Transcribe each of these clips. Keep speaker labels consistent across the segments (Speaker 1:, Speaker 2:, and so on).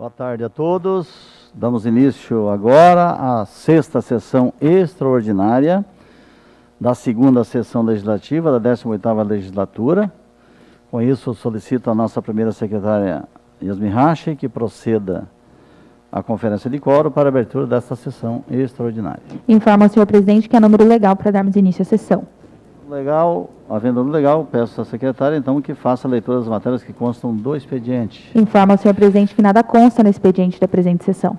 Speaker 1: Boa tarde a todos. Damos início agora à sexta sessão extraordinária da segunda sessão legislativa da 18ª legislatura. Com isso, solicito a nossa primeira secretária, Yasmin Hashi, que proceda à conferência de quórum para a abertura desta sessão extraordinária.
Speaker 2: Informo ao senhor presidente que é número legal para darmos início à sessão.
Speaker 1: Legal, havendo número legal, peço à secretária, então, que faça a leitura das matérias que constam do expediente.
Speaker 2: Informo ao senhor presidente que nada consta no expediente da presente sessão.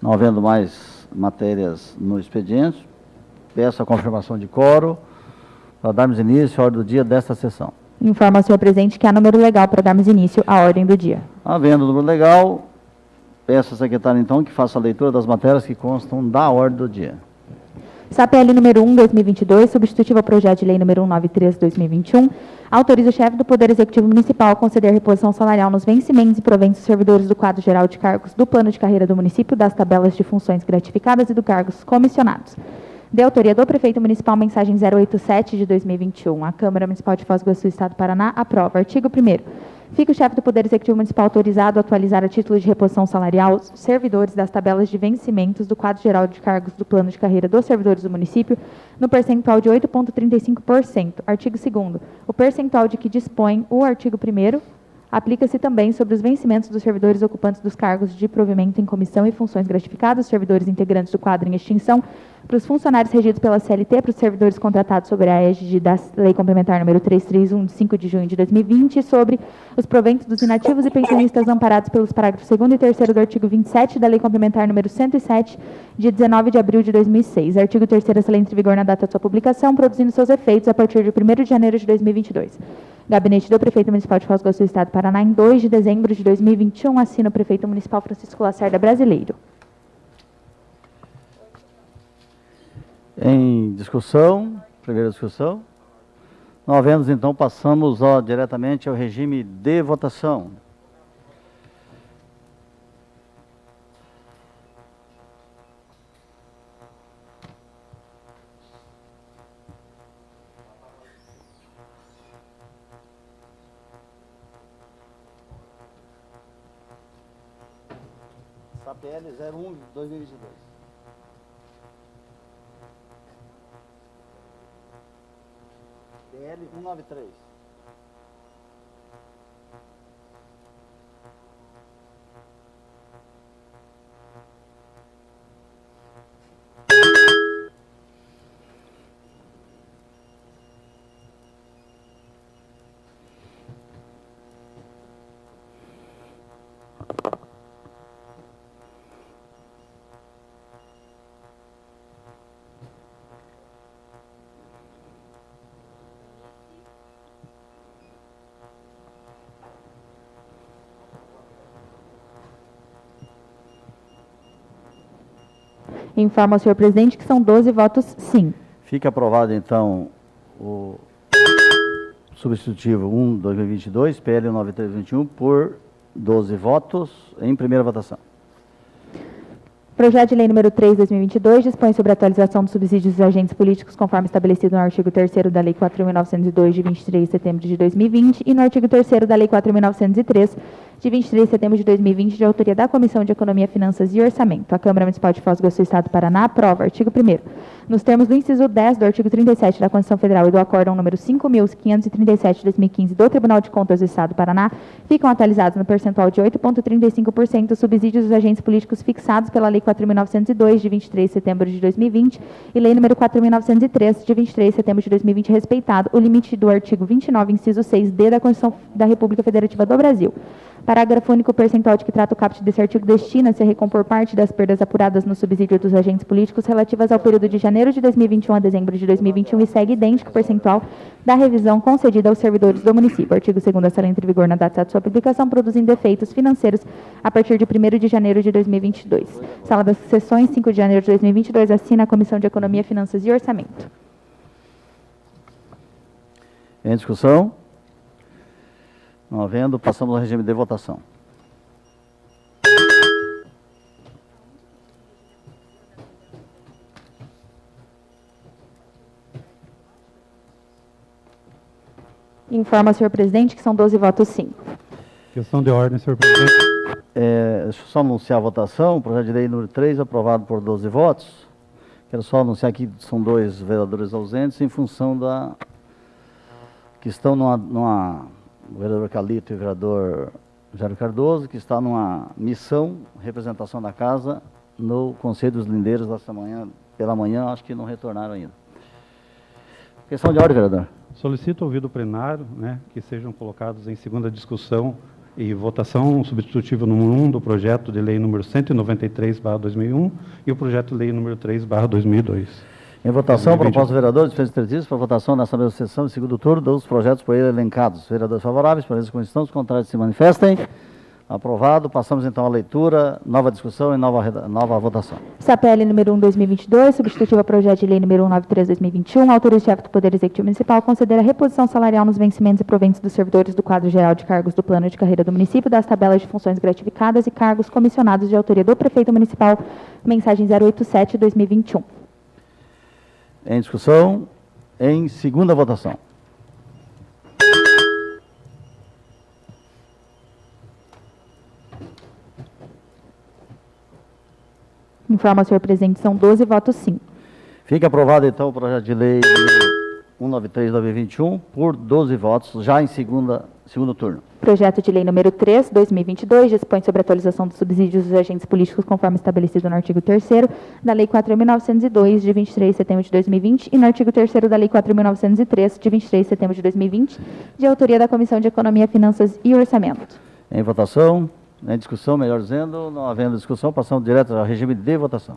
Speaker 1: Não havendo mais matérias no expediente, peço a confirmação de quórum para darmos início à ordem do dia desta sessão.
Speaker 2: Informo ao senhor presidente que há número legal para darmos início à ordem do dia.
Speaker 1: Havendo número legal, peço à secretária, então, que faça a leitura das matérias que constam da ordem do dia.
Speaker 2: SAPL número 1/2022, substitutivo ao projeto de lei número 193/2021, autoriza o chefe do Poder Executivo Municipal a conceder reposição salarial nos vencimentos e proventos dos servidores do quadro geral de cargos do plano de carreira do município, das tabelas de funções gratificadas e do cargos comissionados. De autoria do Prefeito Municipal, mensagem 087 de 2021. A Câmara Municipal de Foz do Iguaçu, Estado do Paraná, aprova. Artigo 1º. Fica o chefe do Poder Executivo Municipal autorizado a atualizar a título de reposição salarial os servidores das tabelas de vencimentos do quadro geral de cargos do plano de carreira dos servidores do município no percentual de 8,35%. Artigo 2º. O percentual de que dispõe o artigo 1º aplica-se também sobre os vencimentos dos servidores ocupantes dos cargos de provimento em comissão e funções gratificadas, servidores integrantes do quadro em extinção, para os funcionários regidos pela CLT, para os servidores contratados sobre a égide da Lei Complementar número 331, de 5 de junho de 2020, e sobre os proventos dos inativos e pensionistas amparados pelos parágrafos 2º e 3º do artigo 27 da Lei Complementar número 107, de 19 de abril de 2006. Artigo 3º, essa lei entra em vigor na data de sua publicação, produzindo seus efeitos a partir de 1º de janeiro de 2022. Gabinete do Prefeito Municipal de Foz do Iguaçu, Estado do Paraná, em 2 de dezembro de 2021, assina o Prefeito Municipal Francisco Lacerda Brasileiro.
Speaker 1: Em discussão, primeira discussão. Não havendo, então, passamos diretamente ao regime de votação. SAPL 01/2022. PL 193.
Speaker 2: Informo ao senhor presidente que são 12 votos sim.
Speaker 1: Fica aprovado, então, o substitutivo 1/2022, PL 193/21, por 12 votos em primeira votação.
Speaker 2: Projeto de lei número 3/2022 dispõe sobre a atualização dos subsídios dos agentes políticos conforme estabelecido no artigo 3º da Lei 4.902, de 23 de setembro de 2020, e no artigo 3º da Lei 4.903, de 23 de setembro de 2020, de autoria da Comissão de Economia, Finanças e Orçamento. A Câmara Municipal de Foz do Iguaçu, Estado do Paraná, aprova. Artigo 1º. Nos termos do inciso 10 do artigo 37 da Constituição Federal e do Acórdão número 5.537 de 2015 do Tribunal de Contas do Estado do Paraná, ficam atualizados no percentual de 8,35% os subsídios dos agentes políticos fixados pela Lei 4.902, de 23 de setembro de 2020, e Lei número 4.903, de 23 de setembro de 2020, respeitado o limite do artigo 29, inciso 6D da Constituição da República Federativa do Brasil. Parágrafo único. O percentual de que trata o caput desse artigo destina-se a recompor parte das perdas apuradas no subsídio dos agentes políticos relativas ao período de janeiro de 2021 a dezembro de 2021 e segue idêntico percentual da revisão concedida aos servidores do município. Artigo 2º, essa lei entra em vigor na data de sua publicação, produzindo efeitos financeiros a partir de 1º de janeiro de 2022. Sala das Sessões, 5 de janeiro de 2022, assina a Comissão de Economia, Finanças e Orçamento.
Speaker 1: Em discussão? Não havendo, passamos ao regime de votação.
Speaker 2: Informa ao senhor presidente que são 12 votos sim.
Speaker 3: Questão de ordem, senhor presidente.
Speaker 1: Deixa eu só anunciar a votação. O projeto de lei número 3, aprovado por 12 votos. Quero só anunciar que são 2 vereadores ausentes em função que estão o vereador Calito e o vereador Jairo Cardoso, que está numa missão, representação da casa, no Conselho dos Lindeiros pela manhã, acho que não retornaram ainda. Questão de ordem, vereador.
Speaker 3: Solicito ouvido o plenário, que sejam colocados em segunda discussão e votação o substitutivo número 1 do projeto de lei número 193/2001 e o projeto de lei número 3/2002.
Speaker 1: Em votação, proposta do vereador, dispensa de exercício para votação nessa mesma sessão, segundo turno, dos projetos por ele elencados. Vereadores favoráveis, para essa condição, os contrários se manifestem. Aprovado. Passamos então à leitura, nova discussão e nova votação.
Speaker 2: SAPL número 1, 2022, substitutivo ao projeto de lei número 193/2021, autoriza o chefe do Poder Executivo Municipal conceder a reposição salarial nos vencimentos e proventos dos servidores do quadro geral de cargos do plano de carreira do município, das tabelas de funções gratificadas e cargos comissionados de autoria do prefeito municipal, mensagem 087/2021.
Speaker 1: Em discussão, em segunda votação.
Speaker 2: Informa ao senhor presidente, são 12 votos sim.
Speaker 1: Fica aprovado, então, o projeto de lei 193/2021 por 12 votos, já em segundo turno.
Speaker 2: Projeto de lei número 3, 2022, dispõe sobre a atualização dos subsídios dos agentes políticos conforme estabelecido no artigo 3º da Lei 4.902, de 23 de setembro de 2020, e no artigo 3º da Lei 4.903, de 23 de setembro de 2020, de autoria da Comissão de Economia, Finanças e Orçamento.
Speaker 1: Em votação, em discussão, melhor dizendo, não havendo discussão, passamos direto ao regime de votação.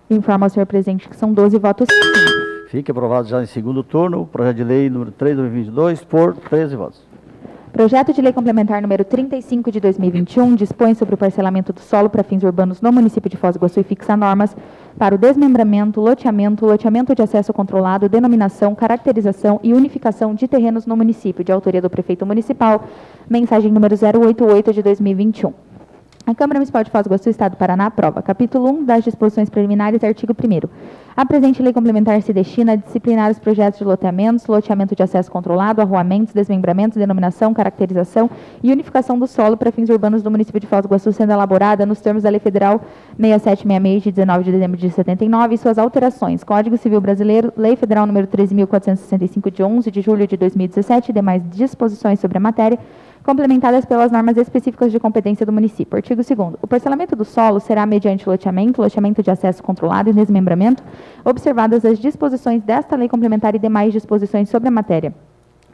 Speaker 2: Informa ao senhor presidente que são 12 votos sim.
Speaker 1: Fica aprovado já em segundo turno o projeto de lei número 3, 2022, por 13 votos.
Speaker 2: Projeto de lei complementar número 35 de 2021 dispõe sobre o parcelamento do solo para fins urbanos no município de Foz do Iguaçu e fixa normas para o desmembramento, loteamento de acesso controlado, denominação, caracterização e unificação de terrenos no município, de autoria do prefeito municipal, mensagem número 088 de 2021. A Câmara Municipal de Foz do Iguaçu, Estado do Paraná, aprova. Capítulo 1 das disposições preliminares, artigo 1º. A presente lei complementar se destina a disciplinar os projetos de loteamento de acesso controlado, arruamentos, desmembramentos, denominação, caracterização e unificação do solo para fins urbanos do município de Foz do Iguaçu, sendo elaborada nos termos da Lei Federal 6766, de 19 de dezembro de 79, e suas alterações. Código Civil Brasileiro, Lei Federal número 13.465, de 11 de julho de 2017, e demais disposições sobre a matéria, complementadas pelas normas específicas de competência do município. Artigo 2º. O parcelamento do solo será mediante loteamento de acesso controlado e desmembramento, observadas as disposições desta lei complementar e demais disposições sobre a matéria,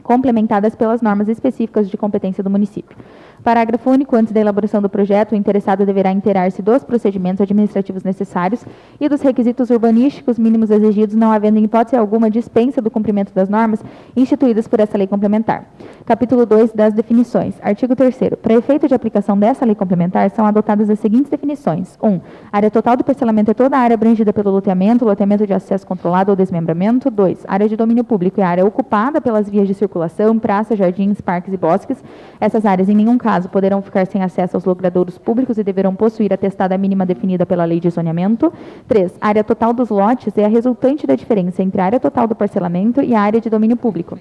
Speaker 2: complementadas pelas normas específicas de competência do município. Parágrafo único. Antes da elaboração do projeto, o interessado deverá inteirar-se dos procedimentos administrativos necessários e dos requisitos urbanísticos mínimos exigidos, não havendo em hipótese alguma dispensa do cumprimento das normas instituídas por essa lei complementar. Capítulo 2 das definições. Artigo 3º. Para efeito de aplicação dessa lei complementar, são adotadas as seguintes definições. 1. Área total do parcelamento é toda a área abrangida pelo loteamento de acesso controlado ou desmembramento. 2. Área de domínio público é a área ocupada pelas vias de circulação, praças, jardins, parques e bosques. Essas áreas, em nenhum caso, poderão ficar sem acesso aos logradouros públicos e deverão possuir a testada mínima definida pela lei de zoneamento. 3. Área total dos lotes é a resultante da diferença entre a área total do parcelamento e a área de domínio público.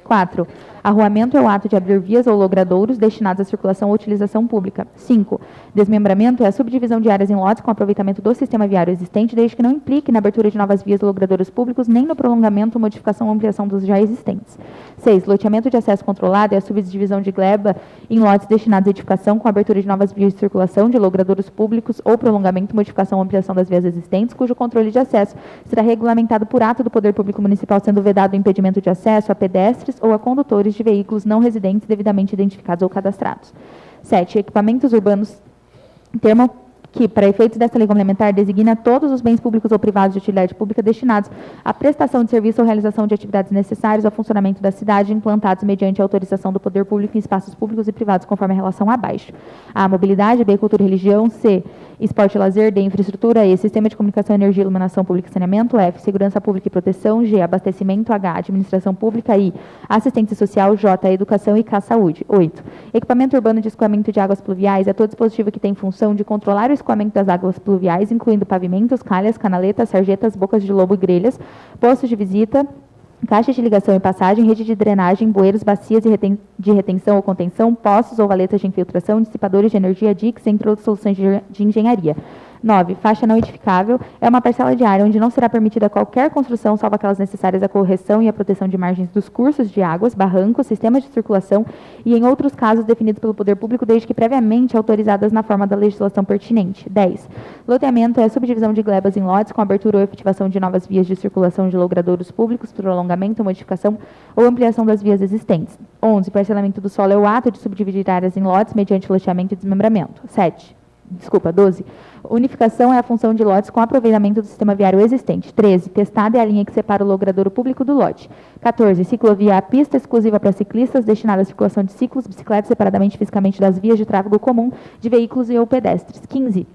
Speaker 2: 4. Arruamento é o ato de abrir vias ou logradouros destinados à circulação ou utilização pública. 5. Desmembramento é a subdivisão de áreas em lotes com aproveitamento do sistema viário existente, desde que não implique na abertura de novas vias ou logradouros públicos, nem no prolongamento, modificação ou ampliação dos já existentes. 6. Loteamento de acesso controlado é a subdivisão de gleba em lotes destinados à edificação com abertura de novas vias de circulação, de logradouros públicos ou prolongamento, modificação ou ampliação das vias existentes, cujo controle de acesso será regulamentado por ato do Poder Público Municipal, sendo vedado o impedimento de acesso a pedestres ou a condutores de veículos não residentes devidamente identificados ou cadastrados. 7. Equipamentos urbanos, termo que, para efeitos desta lei complementar, designa todos os bens públicos ou privados de utilidade pública destinados à prestação de serviço ou realização de atividades necessárias ao funcionamento da cidade, implantados mediante autorização do poder público em espaços públicos e privados, conforme a relação abaixo. A. Mobilidade. B. Cultura e religião. C. Esporte e lazer. D. Infraestrutura. E. Sistema de comunicação, energia, iluminação pública e saneamento. F. Segurança pública e proteção. G. Abastecimento. H. Administração pública. I. Assistência social. J. Educação e K. Saúde. 8. Equipamento urbano de escoamento de águas pluviais é todo dispositivo que tem função de controlar o escoamento escoamento das águas pluviais, incluindo pavimentos, calhas, canaletas, sarjetas, bocas de lobo e grelhas, postos de visita, caixas de ligação e passagem, rede de drenagem, bueiros, bacias de retenção ou contenção, poços ou valetas de infiltração, dissipadores de energia, diques, entre outras soluções de engenharia. 9. Faixa não edificável é uma parcela de área onde não será permitida qualquer construção, salvo aquelas necessárias à correção e à proteção de margens dos cursos de águas, barrancos, sistemas de circulação e, em outros casos, definidos pelo poder público desde que previamente autorizadas na forma da legislação pertinente. 10. Loteamento é a subdivisão de glebas em lotes com abertura ou efetivação de novas vias de circulação de logradouros públicos, prolongamento, modificação ou ampliação das vias existentes. 11. Parcelamento do solo é o ato de subdividir áreas em lotes mediante loteamento e desmembramento. 12. Unificação é a função de lotes com aproveitamento do sistema viário existente. 13. Testada é a linha que separa o logradouro público do lote. 14. Ciclovia é a pista exclusiva para ciclistas, destinada à circulação de ciclos, bicicletas separadamente fisicamente das vias de tráfego comum de veículos e ou pedestres. 15.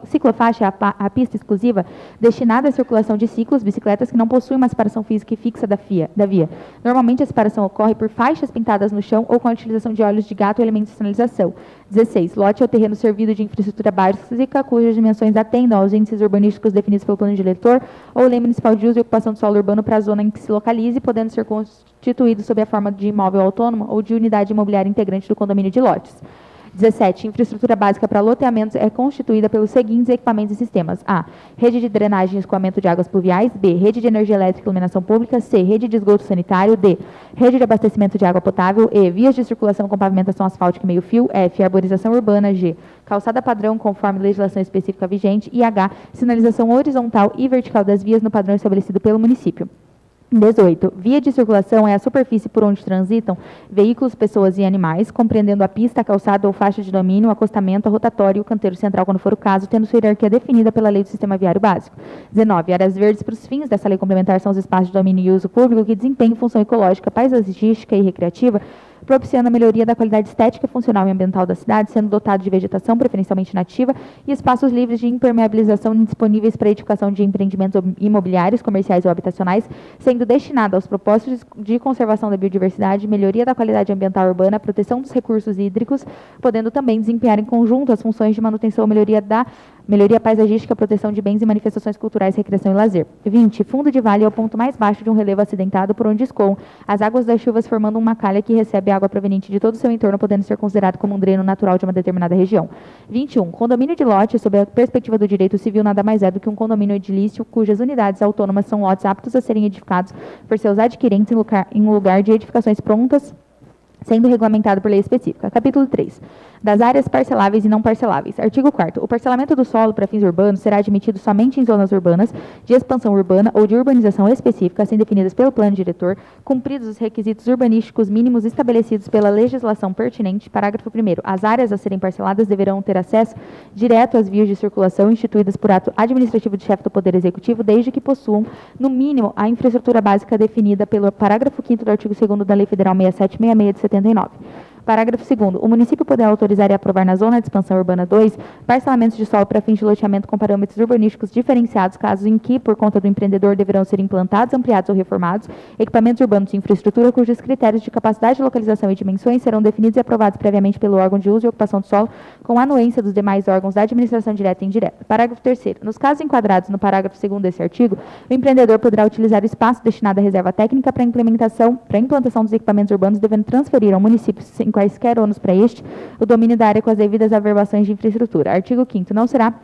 Speaker 2: Ciclofaixa é a pista exclusiva destinada à circulação de ciclos, bicicletas que não possuem uma separação física e fixa da via. Normalmente, a separação ocorre por faixas pintadas no chão ou com a utilização de olhos de gato e elementos de sinalização. 16. Lote é o terreno servido de infraestrutura básica cujas dimensões atendam aos índices urbanísticos definidos pelo plano diretor ou lei municipal de uso e ocupação do solo urbano para a zona em que se localize, podendo ser constituído sob a forma de imóvel autônomo ou de unidade imobiliária integrante do condomínio de lotes. 17. Infraestrutura básica para loteamentos é constituída pelos seguintes equipamentos e sistemas. A. Rede de drenagem e escoamento de águas pluviais. B. Rede de energia elétrica e iluminação pública. C. Rede de esgoto sanitário. D. Rede de abastecimento de água potável. E. Vias de circulação com pavimentação asfáltica e meio-fio. F. Arborização urbana. G. Calçada padrão conforme legislação específica vigente. E H. Sinalização horizontal e vertical das vias no padrão estabelecido pelo município. 18. Via de circulação é a superfície por onde transitam veículos, pessoas e animais, compreendendo a pista, a calçada ou faixa de domínio, o acostamento, a rotatória e o canteiro central, quando for o caso, tendo sua hierarquia definida pela Lei do Sistema Viário Básico. 19. Áreas verdes para os fins dessa lei complementar são os espaços de domínio e uso público que desempenham função ecológica, paisagística e recreativa, propiciando a melhoria da qualidade estética, funcional e ambiental da cidade, sendo dotado de vegetação, preferencialmente nativa, e espaços livres de impermeabilização disponíveis para a edificação de empreendimentos imobiliários, comerciais ou habitacionais, sendo destinado aos propósitos de conservação da biodiversidade, melhoria da qualidade ambiental urbana, proteção dos recursos hídricos, podendo também desempenhar em conjunto as funções de manutenção ou melhoria paisagística, proteção de bens e manifestações culturais, recreação e lazer. 20. Fundo de vale é o ponto mais baixo de um relevo acidentado por onde escoam as águas das chuvas, formando uma calha que recebe água proveniente de todo o seu entorno, podendo ser considerado como um dreno natural de uma determinada região. 21. Condomínio de lote, sob a perspectiva do direito civil, nada mais é do que um condomínio edilício cujas unidades autônomas são lotes aptos a serem edificados por seus adquirentes em lugar de edificações prontas, sendo regulamentado por lei específica. Capítulo 3. Das áreas parceláveis e não parceláveis. Artigo 4º. O parcelamento do solo para fins urbanos será admitido somente em zonas urbanas, de expansão urbana ou de urbanização específica, assim definidas pelo plano diretor, cumpridos os requisitos urbanísticos mínimos estabelecidos pela legislação pertinente. Parágrafo 1º. As áreas a serem parceladas deverão ter acesso direto às vias de circulação instituídas por ato administrativo de chefe do Poder Executivo, desde que possuam, no mínimo, a infraestrutura básica definida pelo parágrafo 5º do artigo 2º da Lei Federal 6766 de 79. Parágrafo 2º. O município poderá autorizar e aprovar na Zona de Expansão Urbana 2 parcelamentos de solo para fins de loteamento com parâmetros urbanísticos diferenciados, casos em que, por conta do empreendedor, deverão ser implantados, ampliados ou reformados equipamentos urbanos de infraestrutura cujos critérios de capacidade, localização e dimensões serão definidos e aprovados previamente pelo órgão de uso e ocupação do solo, com anuência dos demais órgãos da administração direta e indireta. Parágrafo 3º. Nos casos enquadrados no parágrafo 2º desse artigo, o empreendedor poderá utilizar o espaço destinado à reserva técnica para a implantação dos equipamentos urbanos, devendo transferir ao município, sem quaisquer ônus para este, o domínio da área com as devidas averbações de infraestrutura. Artigo 5º. Não será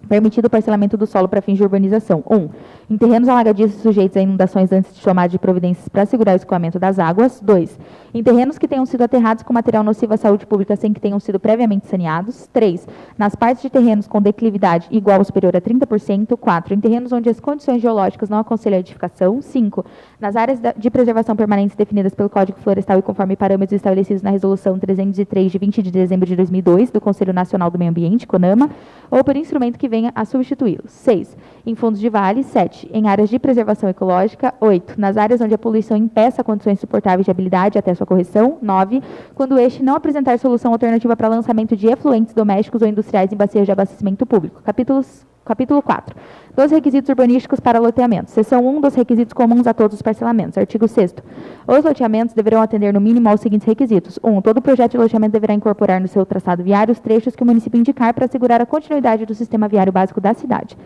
Speaker 2: permitido o parcelamento do solo para fins de urbanização. 1. Em terrenos alagadiços sujeitos a inundações antes de tomada de providências para assegurar o escoamento das águas. 2. Em terrenos que tenham sido aterrados com material nocivo à saúde pública sem que tenham sido previamente saneados. 3. Nas partes de terrenos com declividade igual ou superior a 30%. 4. Em terrenos onde as condições geológicas não aconselham a edificação. 5. Nas áreas de preservação permanentes definidas pelo Código Florestal e conforme parâmetros estabelecidos na Resolução 303, de 20 de dezembro de 2002, do Conselho Nacional do Meio Ambiente, CONAMA, ou por instrumento que venha a substituí-los. 6. Em fundos de vale. 7. Em áreas de preservação ecológica. 8. Nas áreas onde a poluição impeça condições suportáveis de habilidade até sua correção. 9. Quando este não apresentar solução alternativa para lançamento de efluentes domésticos ou industriais em bacias de abastecimento público. Capítulos Capítulo 4. Dos requisitos urbanísticos para loteamento. Seção 1 dos requisitos comuns a todos os parcelamentos. Artigo 6º. Os loteamentos deverão atender no mínimo aos seguintes requisitos. 1. Todo projeto de loteamento deverá incorporar no seu traçado viário os trechos que o município indicar para assegurar a continuidade do sistema viário básico da cidade.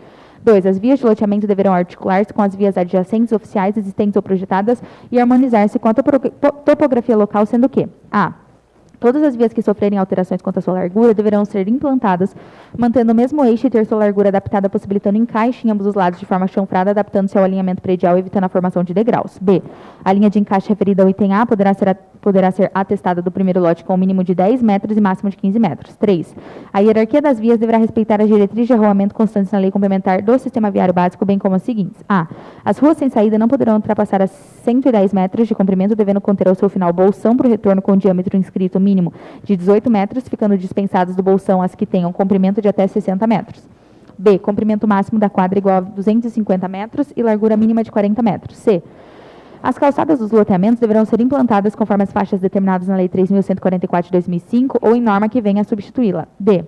Speaker 2: 2. As vias de loteamento deverão articular-se com as vias adjacentes oficiais existentes ou projetadas e harmonizar-se com a topografia local, sendo que: a. Todas as vias que sofrerem alterações quanto à sua largura deverão ser implantadas, mantendo o mesmo eixo e ter sua largura adaptada, possibilitando encaixe em ambos os lados de forma chanfrada, adaptando-se ao alinhamento predial, evitando a formação de degraus. B. A linha de encaixe referida ao item A poderá ser atestada do primeiro lote com um mínimo de 10 metros e máximo de 15 metros. 3. A hierarquia das vias deverá respeitar as diretrizes de arruamento constantes na lei complementar do Sistema Viário Básico, bem como as seguintes. A. As ruas sem saída não poderão ultrapassar as 110 metros de comprimento, devendo conter ao seu final bolsão para o retorno com diâmetro inscrito mínimo de 18 metros, ficando dispensadas do bolsão as que tenham comprimento de até 60 metros. B. Comprimento máximo da quadra igual a 250 metros e largura mínima de 40 metros. C. As calçadas dos loteamentos deverão ser implantadas conforme as faixas determinadas na Lei 3.144 de 2005 ou em norma que venha a substituí-la. D.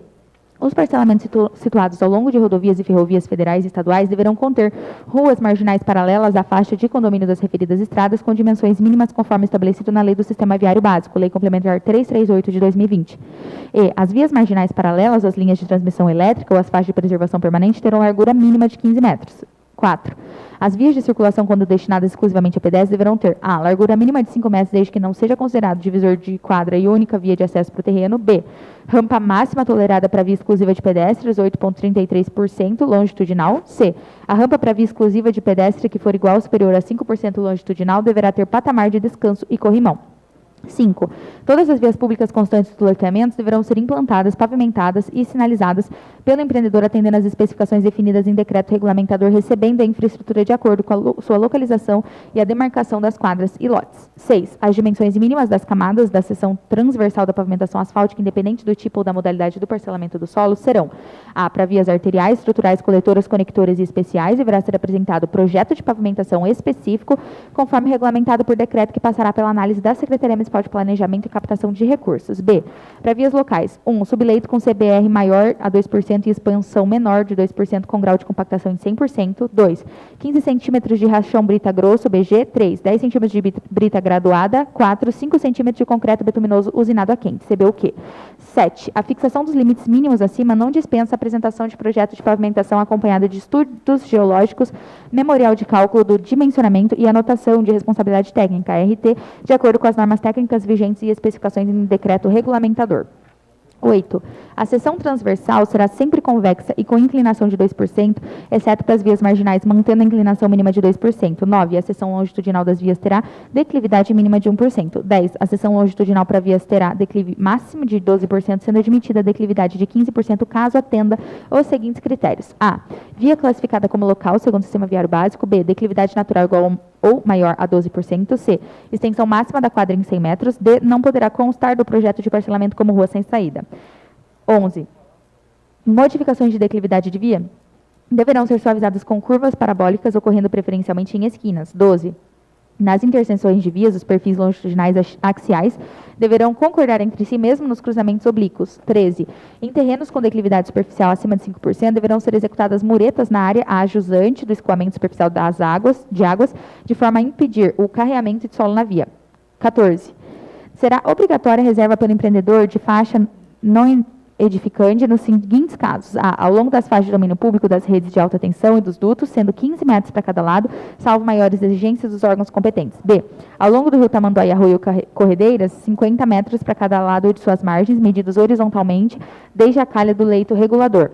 Speaker 2: Os parcelamentos situados ao longo de rodovias e ferrovias federais e estaduais deverão conter ruas marginais paralelas à faixa de condomínio das referidas estradas com dimensões mínimas conforme estabelecido na Lei do Sistema Viário Básico, Lei Complementar 338 de 2020. E as vias marginais paralelas às linhas de transmissão elétrica ou às faixas de preservação permanente terão largura mínima de 15 metros. 4. As vias de circulação, quando destinadas exclusivamente a pedestres, deverão ter: a. Largura mínima de 5 metros, desde que não seja considerado divisor de quadra e única via de acesso para o terreno. B. Rampa máxima tolerada para via exclusiva de pedestres, 8,33% longitudinal. C. A rampa para via exclusiva de pedestre que for igual ou superior a 5% longitudinal deverá ter patamar de descanso e corrimão. 5. Todas as vias públicas constantes dos loteamentos deverão ser implantadas, pavimentadas e sinalizadas pelo empreendedor atendendo às especificações definidas em decreto regulamentador, recebendo a infraestrutura de acordo com a sua localização e a demarcação das quadras e lotes. 6. As dimensões mínimas das camadas da seção transversal da pavimentação asfáltica, independente do tipo ou da modalidade do parcelamento do solo, serão: a. Para vias arteriais, estruturais, coletoras, conectores e especiais, deverá ser apresentado projeto de pavimentação específico, conforme regulamentado por decreto que passará pela análise da Secretaria Municipal de Planejamento e Captação de Recursos. B. Para vias locais: 1. Subleito com CBR maior a 2% e expansão menor de 2% com grau de compactação de 100%. 2. 15 centímetros de rachão brita grosso, BG. 3. 10 centímetros de brita graduada. 4. 5 centímetros de concreto bituminoso usinado a quente, CBUQ. 7. A fixação dos limites mínimos acima não dispensa a apresentação de projeto de pavimentação acompanhada de estudos geológicos, memorial de cálculo do dimensionamento e anotação de responsabilidade técnica, RT, de acordo com as normas técnicas vigentes e especificações em decreto regulamentador. 8. A seção transversal será sempre convexa e com inclinação de 2%, exceto para as vias marginais, mantendo a inclinação mínima de 2%. 9. A seção longitudinal das vias terá declividade mínima de 1%. 10. A seção longitudinal para vias terá declive máximo de 12%, sendo admitida a declividade de 15% caso atenda os seguintes critérios. A. Via classificada como local, segundo o Sistema Viário Básico. B. Declividade natural igual ou maior a 12%. C. Extensão máxima da quadra em 100 metros. D. Não poderá constar do projeto de parcelamento como rua sem saída. 11. Modificações de declividade de via deverão ser suavizadas com curvas parabólicas, ocorrendo preferencialmente em esquinas. 12. Nas interseções de vias, os perfis longitudinais axiais deverão concordar entre si mesmo nos cruzamentos oblíquos. 13. Em terrenos com declividade superficial acima de 5%, deverão ser executadas muretas na área ajusante do escoamento superficial das águas, de forma a impedir o carreamento de solo na via. 14. Será obrigatória a reserva pelo empreendedor de faixa não edificante nos seguintes casos: a. Ao longo das faixas de domínio público das redes de alta tensão e dos dutos, sendo 15 metros para cada lado, salvo maiores exigências dos órgãos competentes. B. Ao longo do rio Tamanduá, Arroio Corredeiras, 50 metros para cada lado de suas margens, medidos horizontalmente, desde a calha do leito regulador.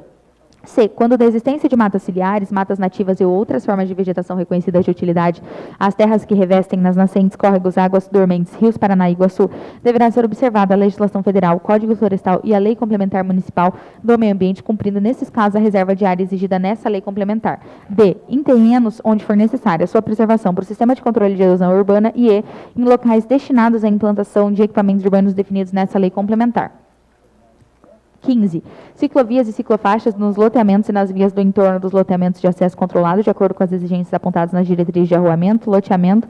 Speaker 2: C. Quando da existência de matas ciliares, matas nativas e outras formas de vegetação reconhecidas de utilidade, as terras que revestem nas nascentes, córregos, águas dormentes, rios Paraná e Iguaçu, deverá ser observada a legislação federal, o Código Florestal e a Lei Complementar Municipal do Meio Ambiente, cumprindo, nesses casos, a reserva de área exigida nessa lei complementar. D. Em terrenos onde for necessária a sua preservação para o sistema de controle de erosão urbana e E. Em locais destinados à implantação de equipamentos urbanos definidos nessa lei complementar. 15. Ciclovias e ciclofaixas nos loteamentos e nas vias do entorno dos loteamentos de acesso controlado, de acordo com as exigências apontadas nas diretrizes de arruamento, loteamento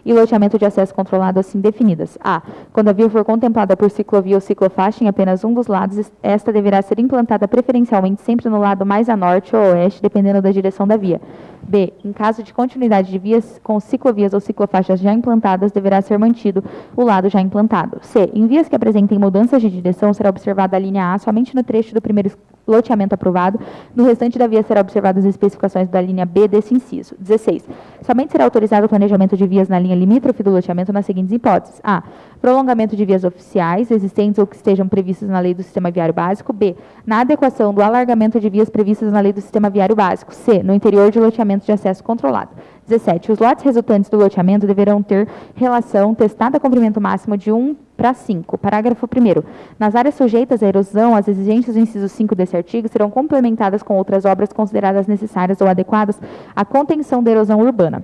Speaker 2: e loteamento de acesso controlado assim definidas. A. Quando a via for contemplada por ciclovia ou ciclofaixa em apenas um dos lados, esta deverá ser implantada preferencialmente sempre no lado mais a norte ou oeste, dependendo da direção da via. B. Em caso de continuidade de vias com ciclovias ou ciclofaixas já implantadas, deverá ser mantido o lado já implantado. C. Em vias que apresentem mudanças de direção, será observada a linha A somente no trecho do primeiro loteamento aprovado. No restante da via será observadas as especificações da linha B desse inciso. 16. Somente será autorizado o planejamento de vias na linha limítrofe do loteamento nas seguintes hipóteses. A. Prolongamento de vias oficiais existentes ou que estejam previstas na Lei do Sistema Viário Básico. B. Na adequação do alargamento de vias previstas na Lei do Sistema Viário Básico. C. No interior de loteamento de acesso controlado. 17. Os lotes resultantes do loteamento deverão ter relação testada a comprimento máximo de 1:5. Parágrafo 1º. Nas áreas sujeitas à erosão, as exigências do inciso 5 desse artigo serão complementadas com outras obras consideradas necessárias ou adequadas à contenção da erosão urbana.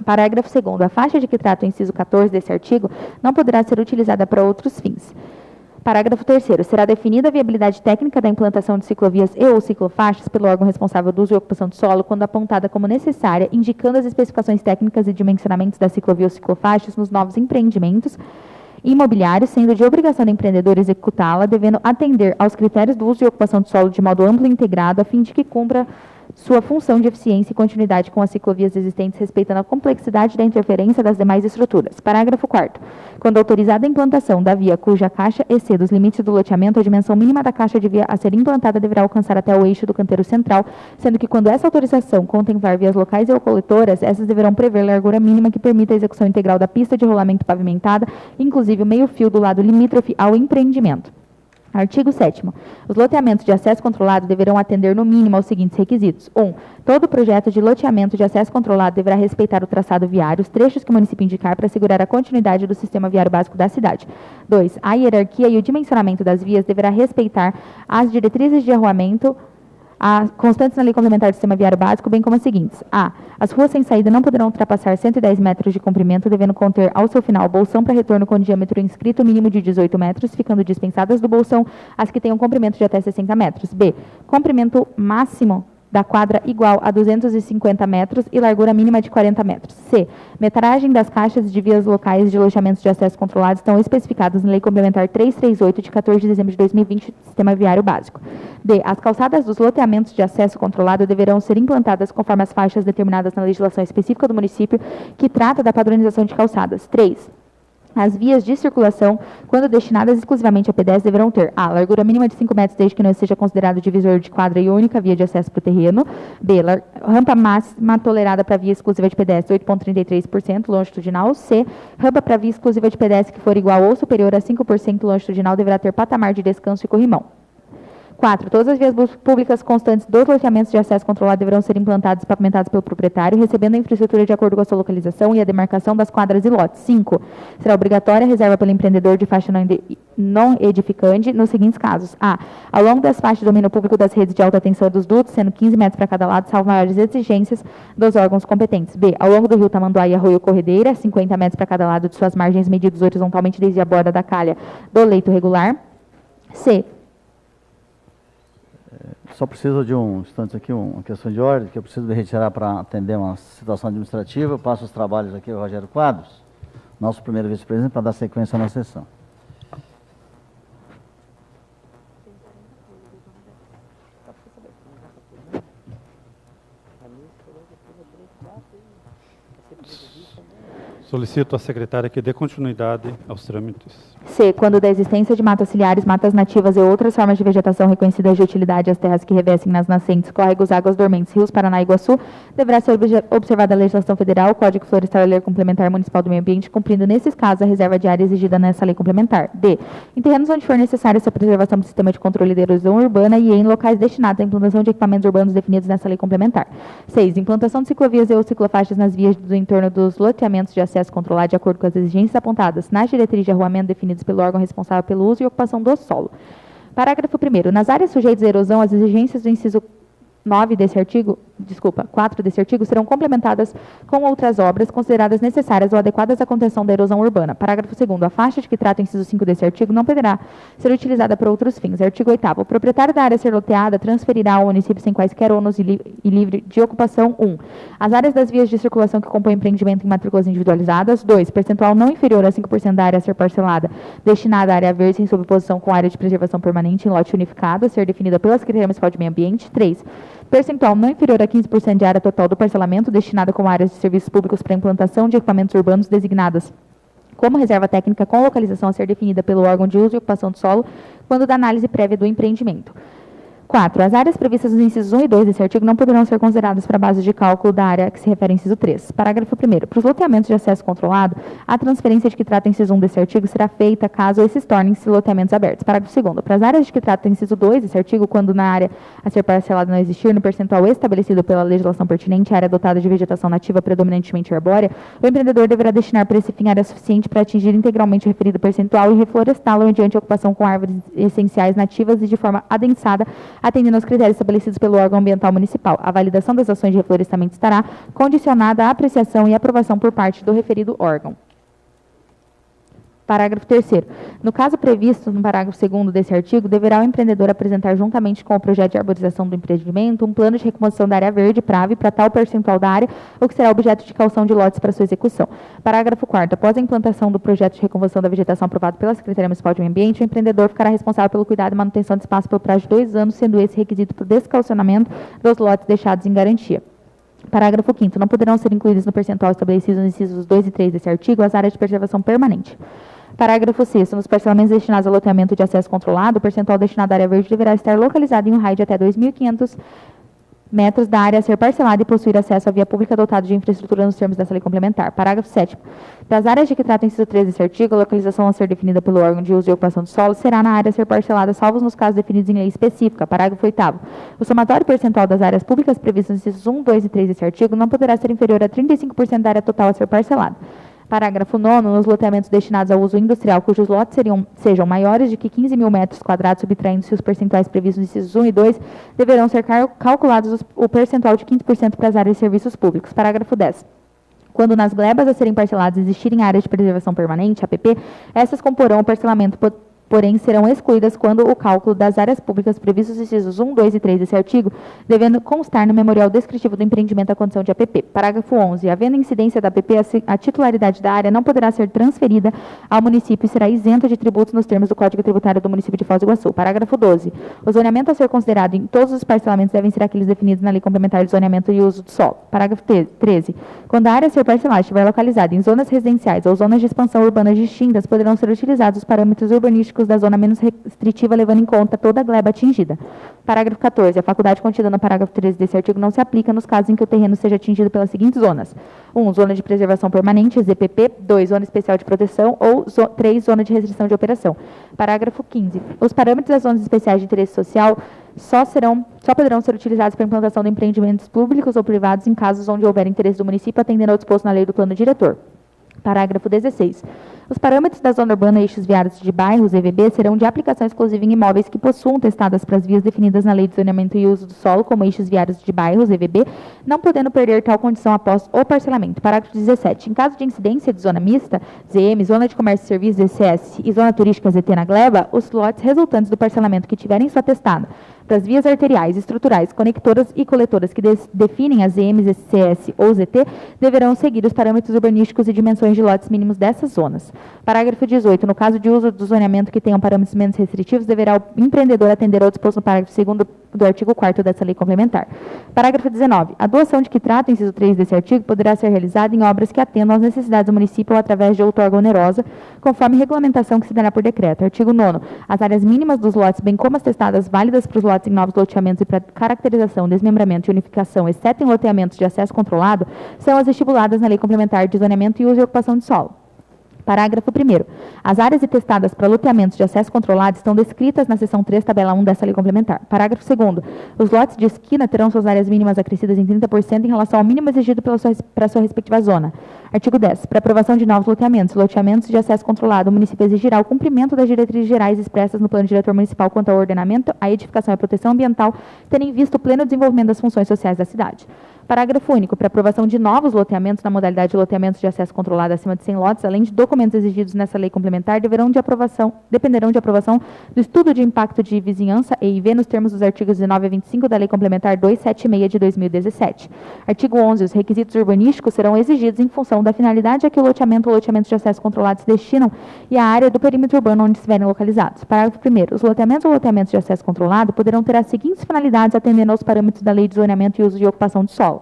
Speaker 2: Parágrafo 2º. A faixa de que trata o inciso 14 desse artigo não poderá ser utilizada para outros fins. Parágrafo 3º. Será definida a viabilidade técnica da implantação de ciclovias e ou ciclofaixas pelo órgão responsável do uso e ocupação do solo quando apontada como necessária, indicando as especificações técnicas e dimensionamentos da ciclovia ou ciclofaixas nos novos empreendimentos imobiliários, sendo de obrigação do empreendedor executá-la, devendo atender aos critérios do uso e ocupação do solo de modo amplo e integrado, a fim de que cumpra sua função de eficiência e continuidade com as ciclovias existentes, respeitando a complexidade da interferência das demais estruturas. Parágrafo 4º. Quando autorizada a implantação da via cuja caixa exceda os limites do loteamento, a dimensão mínima da caixa de via a ser implantada deverá alcançar até o eixo do canteiro central, sendo que quando essa autorização contemplar vias locais e ou coletoras, essas deverão prever largura mínima que permita a execução integral da pista de rolamento pavimentada, inclusive o meio-fio do lado limítrofe ao empreendimento. Artigo 7º. Os loteamentos de acesso controlado deverão atender no mínimo aos seguintes requisitos. 1. Todo projeto de loteamento de acesso controlado deverá respeitar o traçado viário, os trechos que o município indicar para assegurar a continuidade do sistema viário básico da cidade. 2. A hierarquia e o dimensionamento das vias deverá respeitar as diretrizes de arruamento constantes na Lei Complementar do Sistema Viário Básico, bem como as seguintes. A. As ruas sem saída não poderão ultrapassar 110 metros de comprimento, devendo conter ao seu final bolsão para retorno com diâmetro inscrito mínimo de 18 metros, ficando dispensadas do bolsão as que tenham comprimento de até 60 metros. B. Comprimento máximo da quadra igual a 250 metros e largura mínima de 40 metros. C. Metragem das caixas de vias locais de lojamentos de acesso controlado estão especificadas na Lei Complementar 338, de 14 de dezembro de 2020, do Sistema Viário Básico. D. As calçadas dos loteamentos de acesso controlado deverão ser implantadas conforme as faixas determinadas na legislação específica do município que trata da padronização de calçadas. 3. As vias de circulação, quando destinadas exclusivamente a pedestres, deverão ter a. Largura mínima de 5 metros, desde que não seja considerado divisor de quadra e única via de acesso para o terreno. B. Rampa máxima tolerada para via exclusiva de pedestre, 8,33% longitudinal. C. Rampa para via exclusiva de pedestre que for igual ou superior a 5% longitudinal deverá ter patamar de descanso e corrimão. 4. Todas as vias públicas constantes dos loteamentos de acesso controlado deverão ser implantadas e pavimentadas pelo proprietário, recebendo a infraestrutura de acordo com a sua localização e a demarcação das quadras e lotes. 5. Será obrigatória a reserva pelo empreendedor de faixa não edificante nos seguintes casos. A. Ao longo das faixas de domínio público das redes de alta tensão e dos dutos, sendo 15 metros para cada lado, salvo maiores exigências dos órgãos competentes. B. Ao longo do rio Tamanduá e Arroio Corredeira, 50 metros para cada lado de suas margens medidos horizontalmente desde a borda da calha do leito regular. C.
Speaker 1: Só preciso de um instante aqui, uma questão de ordem, que eu preciso de retirar para atender uma situação administrativa. Eu passo os trabalhos aqui ao Rogério Quadros, nosso primeiro vice-presidente, para dar sequência na sessão.
Speaker 3: Solicito à secretária que dê continuidade aos trâmites.
Speaker 2: C. Quando da existência de matas ciliares, matas nativas e outras formas de vegetação reconhecidas de utilidade às terras que revestem nas nascentes, córregos, águas dormentes, rios, Paraná e Iguaçu, deverá ser observada a legislação federal, o Código Florestal e a Lei Complementar Municipal do Meio Ambiente, cumprindo nesses casos a reserva de área exigida nessa lei complementar. D. Em terrenos onde for necessária essa preservação do sistema de controle de erosão urbana e em locais destinados à implantação de equipamentos urbanos definidos nessa lei complementar. 6. Implantação de ciclovias e ou ciclofaixas nas vias do entorno dos loteamentos de acesso controlado de acordo com as exigências apontadas nas diretrizes de arruamento definidas pelo órgão responsável pelo uso e ocupação do solo. Parágrafo 1º. Nas áreas sujeitas à erosão, as exigências do inciso 9 desse artigo 4 desse artigo serão complementadas com outras obras consideradas necessárias ou adequadas à contenção da erosão urbana. Parágrafo 2º. A faixa de que trata o inciso 5 desse artigo não poderá ser utilizada para outros fins. Artigo 8º. O proprietário da área a ser loteada transferirá ao município sem quaisquer ônus e livre de ocupação 1. As áreas das vias de circulação que compõem empreendimento em matrículas individualizadas. 2. Percentual não inferior a 5% da área a ser parcelada destinada à área verde em sobreposição com a área de preservação permanente em lote unificado, a ser definida pela Secretaria Municipal de Meio Ambiente. 3. Percentual não inferior a 15% de área total do parcelamento destinada como áreas de serviços públicos para implantação de equipamentos urbanos designadas como reserva técnica com localização a ser definida pelo órgão de uso e ocupação do solo quando da análise prévia do empreendimento. 4. As áreas previstas nos incisos 1 e 2 desse artigo não poderão ser consideradas para a base de cálculo da área que se refere ao inciso 3. Parágrafo 1º. Para os loteamentos de acesso controlado, a transferência de que trata o inciso 1 desse artigo será feita caso esses tornem-se loteamentos abertos. Parágrafo 2º. Para as áreas de que trata o inciso 2 desse artigo, quando na área a ser parcelada não existir, no percentual estabelecido pela legislação pertinente, a área dotada de vegetação nativa predominantemente arbórea, o empreendedor deverá destinar para esse fim área suficiente para atingir integralmente o referido percentual e reflorestá-lo mediante ocupação com árvores essenciais nativas e de forma adensada, atendendo aos critérios estabelecidos pelo órgão ambiental municipal. A validação das ações de reflorestamento estará condicionada à apreciação e aprovação por parte do referido órgão. Parágrafo 3º. No caso previsto no parágrafo 2º desse artigo, deverá o empreendedor apresentar juntamente com o projeto de arborização do empreendimento um plano de recomposição da área verde PRAVE para tal percentual da área, o que será objeto de caução de lotes para sua execução. Parágrafo 4º. Após a implantação do projeto de recomposição da vegetação aprovado pela Secretaria Municipal de Meio Ambiente, o empreendedor ficará responsável pelo cuidado e manutenção de espaço pelo prazo de 2 anos, sendo esse requisito para o descalcionamento dos lotes deixados em garantia. Parágrafo 5º. Não poderão ser incluídos no percentual estabelecido nos incisos 2 e 3 desse artigo as áreas de preservação permanente. Parágrafo 6º. Nos parcelamentos destinados ao loteamento de acesso controlado, o percentual destinado à área verde deverá estar localizado em um raio de até 2.500 metros da área a ser parcelada e possuir acesso à via pública dotada de infraestrutura nos termos dessa lei complementar. Parágrafo 7º. Para as áreas de que trata o inciso 13 desse artigo, a localização a ser definida pelo órgão de uso e ocupação do solo será na área a ser parcelada, salvos nos casos definidos em lei específica. Parágrafo 8º. O somatório percentual das áreas públicas previstas nos incisos 1, 2 e 3 desse artigo não poderá ser inferior a 35% da área total a ser parcelada. Parágrafo 9º. Nos loteamentos destinados ao uso industrial, cujos lotes sejam maiores de que 15.000 metros quadrados, subtraindo-se os percentuais previstos nos incisos 1 e 2, deverão ser calculados o percentual de 15% para as áreas de serviços públicos. Parágrafo 10º. Quando nas glebas a serem parceladas existirem áreas de preservação permanente, APP, essas comporão o parcelamento, porém serão excluídas quando o cálculo das áreas públicas previstos nos incisos 1, 2 e 3 desse artigo, devendo constar no memorial descritivo do empreendimento a condição de APP. Parágrafo 11º. Havendo incidência da APP, a titularidade da área não poderá ser transferida ao município e será isenta de tributos nos termos do Código Tributário do município de Foz do Iguaçu. Parágrafo 12º. O zoneamento a ser considerado em todos os parcelamentos devem ser aqueles definidos na Lei Complementar de Zoneamento e Uso do Solo. Parágrafo 13º. Quando a área a ser parcelada estiver localizada em zonas residenciais ou zonas de expansão urbanas distintas, poderão ser utilizados os parâmetros urbanísticos da zona menos restritiva, levando em conta toda a gleba atingida. Parágrafo 14º. A faculdade contida no parágrafo 13 desse artigo não se aplica nos casos em que o terreno seja atingido pelas seguintes zonas: 1. Zona de preservação permanente, ZPP. 2. Zona especial de proteção. Ou 3. Zona de restrição de operação. Parágrafo 15º. Os parâmetros das zonas especiais de interesse social só poderão ser utilizados para a implantação de empreendimentos públicos ou privados em casos onde houver interesse do município, atendendo ao disposto na lei do plano diretor. Parágrafo 16º. Os parâmetros da zona urbana e eixos viários de bairros, EVB, serão de aplicação exclusiva em imóveis que possuam testadas para as vias definidas na Lei de Zoneamento e Uso do Solo, como eixos viários de bairros, EVB, não podendo perder tal condição após o parcelamento. Parágrafo 17º. Em caso de incidência de zona mista, ZM, zona de comércio e serviços, ZCS, e zona turística, ZT, na gleba, os lotes resultantes do parcelamento que tiverem sua testada para as vias arteriais, estruturais, conectoras e coletoras que definem as ZM, ZCS ou ZT, deverão seguir os parâmetros urbanísticos e dimensões de lotes mínimos dessas zonas. Parágrafo 18º. No caso de uso do zoneamento que tenham parâmetros menos restritivos, deverá o empreendedor atender ao disposto no parágrafo 2º do artigo 4º dessa lei complementar. Parágrafo 19º. A doação de que trata o inciso 3 desse artigo poderá ser realizada em obras que atendam às necessidades do município ou através de outorga onerosa, conforme regulamentação que se dará por decreto. Artigo 9º. As áreas mínimas dos lotes, bem como as testadas válidas para os lotes em novos loteamentos e para caracterização, desmembramento e unificação, exceto em loteamentos de acesso controlado, são as estipuladas na Lei Complementar de Zoneamento e Uso e Ocupação de Solo. Parágrafo 1º. As áreas testadas para loteamentos de acesso controlado estão descritas na seção 3, tabela 1 dessa lei complementar. Parágrafo 2º. Os lotes de esquina terão suas áreas mínimas acrescidas em 30% em relação ao mínimo exigido para sua respectiva zona. Artigo 10. Para aprovação de novos loteamentos de acesso controlado, o município exigirá o cumprimento das diretrizes gerais expressas no plano diretor municipal quanto ao ordenamento, à edificação e à proteção ambiental, tendo em vista o pleno desenvolvimento das funções sociais da cidade. Parágrafo único. Para aprovação de novos loteamentos na modalidade de loteamentos de acesso controlado acima de 100 lotes, além de documentos exigidos nessa lei complementar, dependerão de aprovação do estudo de impacto de vizinhança EIV nos termos dos artigos 19 a 25 da Lei Complementar 276 de 2017. Artigo 11. Os requisitos urbanísticos serão exigidos em função da finalidade a que o loteamento ou loteamentos de acesso controlado se destinam e a área do perímetro urbano onde estiverem localizados. Parágrafo 1º. Os loteamentos ou loteamentos de acesso controlado poderão ter as seguintes finalidades atendendo aos parâmetros da Lei de Zoneamento e Uso de Ocupação de Solo: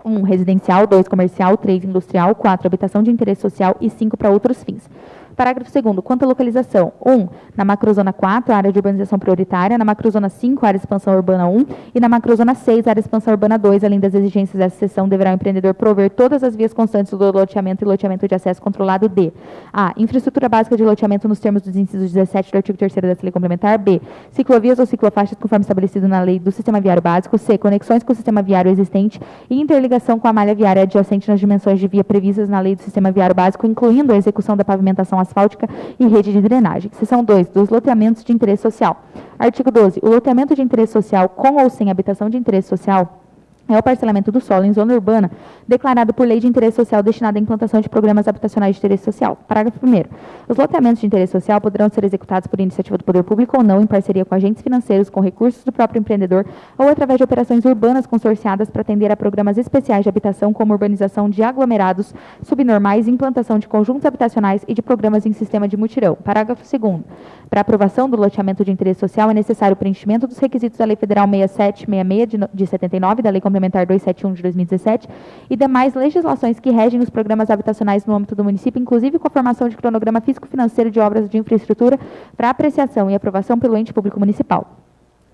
Speaker 2: 1. Residencial, 2. Comercial, 3. Industrial, 4. Habitação de interesse social e 5. Para outros fins. Parágrafo 2º. Quanto à localização: 1. Na macrozona 4, área de urbanização prioritária; na macrozona 5, área de expansão urbana 1; e na macrozona 6, área de expansão urbana 2. Além das exigências dessa seção, deverá o empreendedor prover todas as vias constantes do loteamento e loteamento de acesso controlado de: a. Infraestrutura básica de loteamento nos termos dos incisos 17 do artigo 3º dessa lei complementar; b. Ciclovias ou ciclofaixas conforme estabelecido na lei do sistema viário básico; c. Conexões com o sistema viário existente e interligação com a malha viária adjacente nas dimensões de via previstas na lei do sistema viário básico, incluindo a execução da pavimentação asfáltica e rede de drenagem. Seção 2. Dos loteamentos de interesse social. Artigo 12. O loteamento de interesse social com ou sem habitação de interesse social é o parcelamento do solo em zona urbana declarado por lei de interesse social destinado à implantação de programas habitacionais de interesse social. Parágrafo 1º. Os loteamentos de interesse social poderão ser executados por iniciativa do poder público ou não, em parceria com agentes financeiros, com recursos do próprio empreendedor ou através de operações urbanas consorciadas para atender a programas especiais de habitação, como urbanização de aglomerados subnormais, implantação de conjuntos habitacionais e de programas em sistema de mutirão. Parágrafo 2º. Para aprovação do loteamento de interesse social é necessário o preenchimento dos requisitos da Lei Federal 6766 de 79, da Lei Complementar 271 de 2017 e demais legislações que regem os programas habitacionais no âmbito do município, inclusive com a formação de cronograma físico-financeiro de obras de infraestrutura para apreciação e aprovação pelo ente público municipal.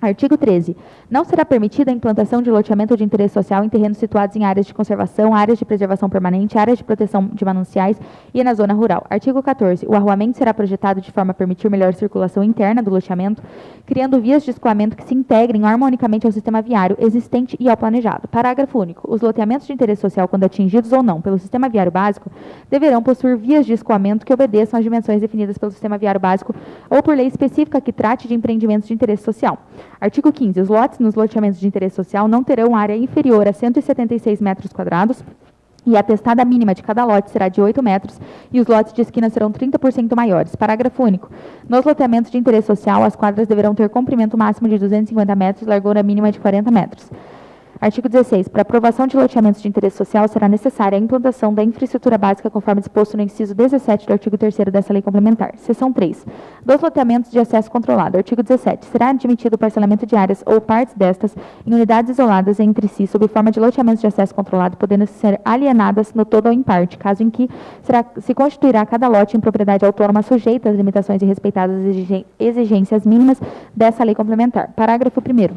Speaker 2: Artigo 13. Não será permitida a implantação de loteamento de interesse social em terrenos situados em áreas de conservação, áreas de preservação permanente, áreas de proteção de mananciais e na zona rural. Artigo 14. O arruamento será projetado de forma a permitir melhor circulação interna do loteamento, criando vias de escoamento que se integrem harmonicamente ao sistema viário existente e ao planejado. Parágrafo único. Os loteamentos de interesse social, quando atingidos ou não pelo sistema viário básico, deverão possuir vias de escoamento que obedeçam às dimensões definidas pelo sistema viário básico ou por lei específica que trate de empreendimentos de interesse social. Artigo 15. Os lotes nos loteamentos de interesse social não terão área inferior a 176 metros quadrados e a testada mínima de cada lote será de 8 metros e os lotes de esquina serão 30% maiores. Parágrafo único. Nos loteamentos de interesse social, as quadras deverão ter comprimento máximo de 250 metros e largura mínima de 40 metros. Artigo 16. Para aprovação de loteamentos de interesse social, será necessária a implantação da infraestrutura básica conforme disposto no inciso 17 do artigo 3º dessa lei complementar. Seção 3. Dos loteamentos de acesso controlado. Artigo 17. Será admitido o parcelamento de áreas ou partes destas em unidades isoladas entre si, sob forma de loteamentos de acesso controlado, podendo ser alienadas no todo ou em parte, caso em que se constituirá cada lote em propriedade autônoma sujeita às limitações e respeitadas as exigências mínimas dessa lei complementar. Parágrafo 1º.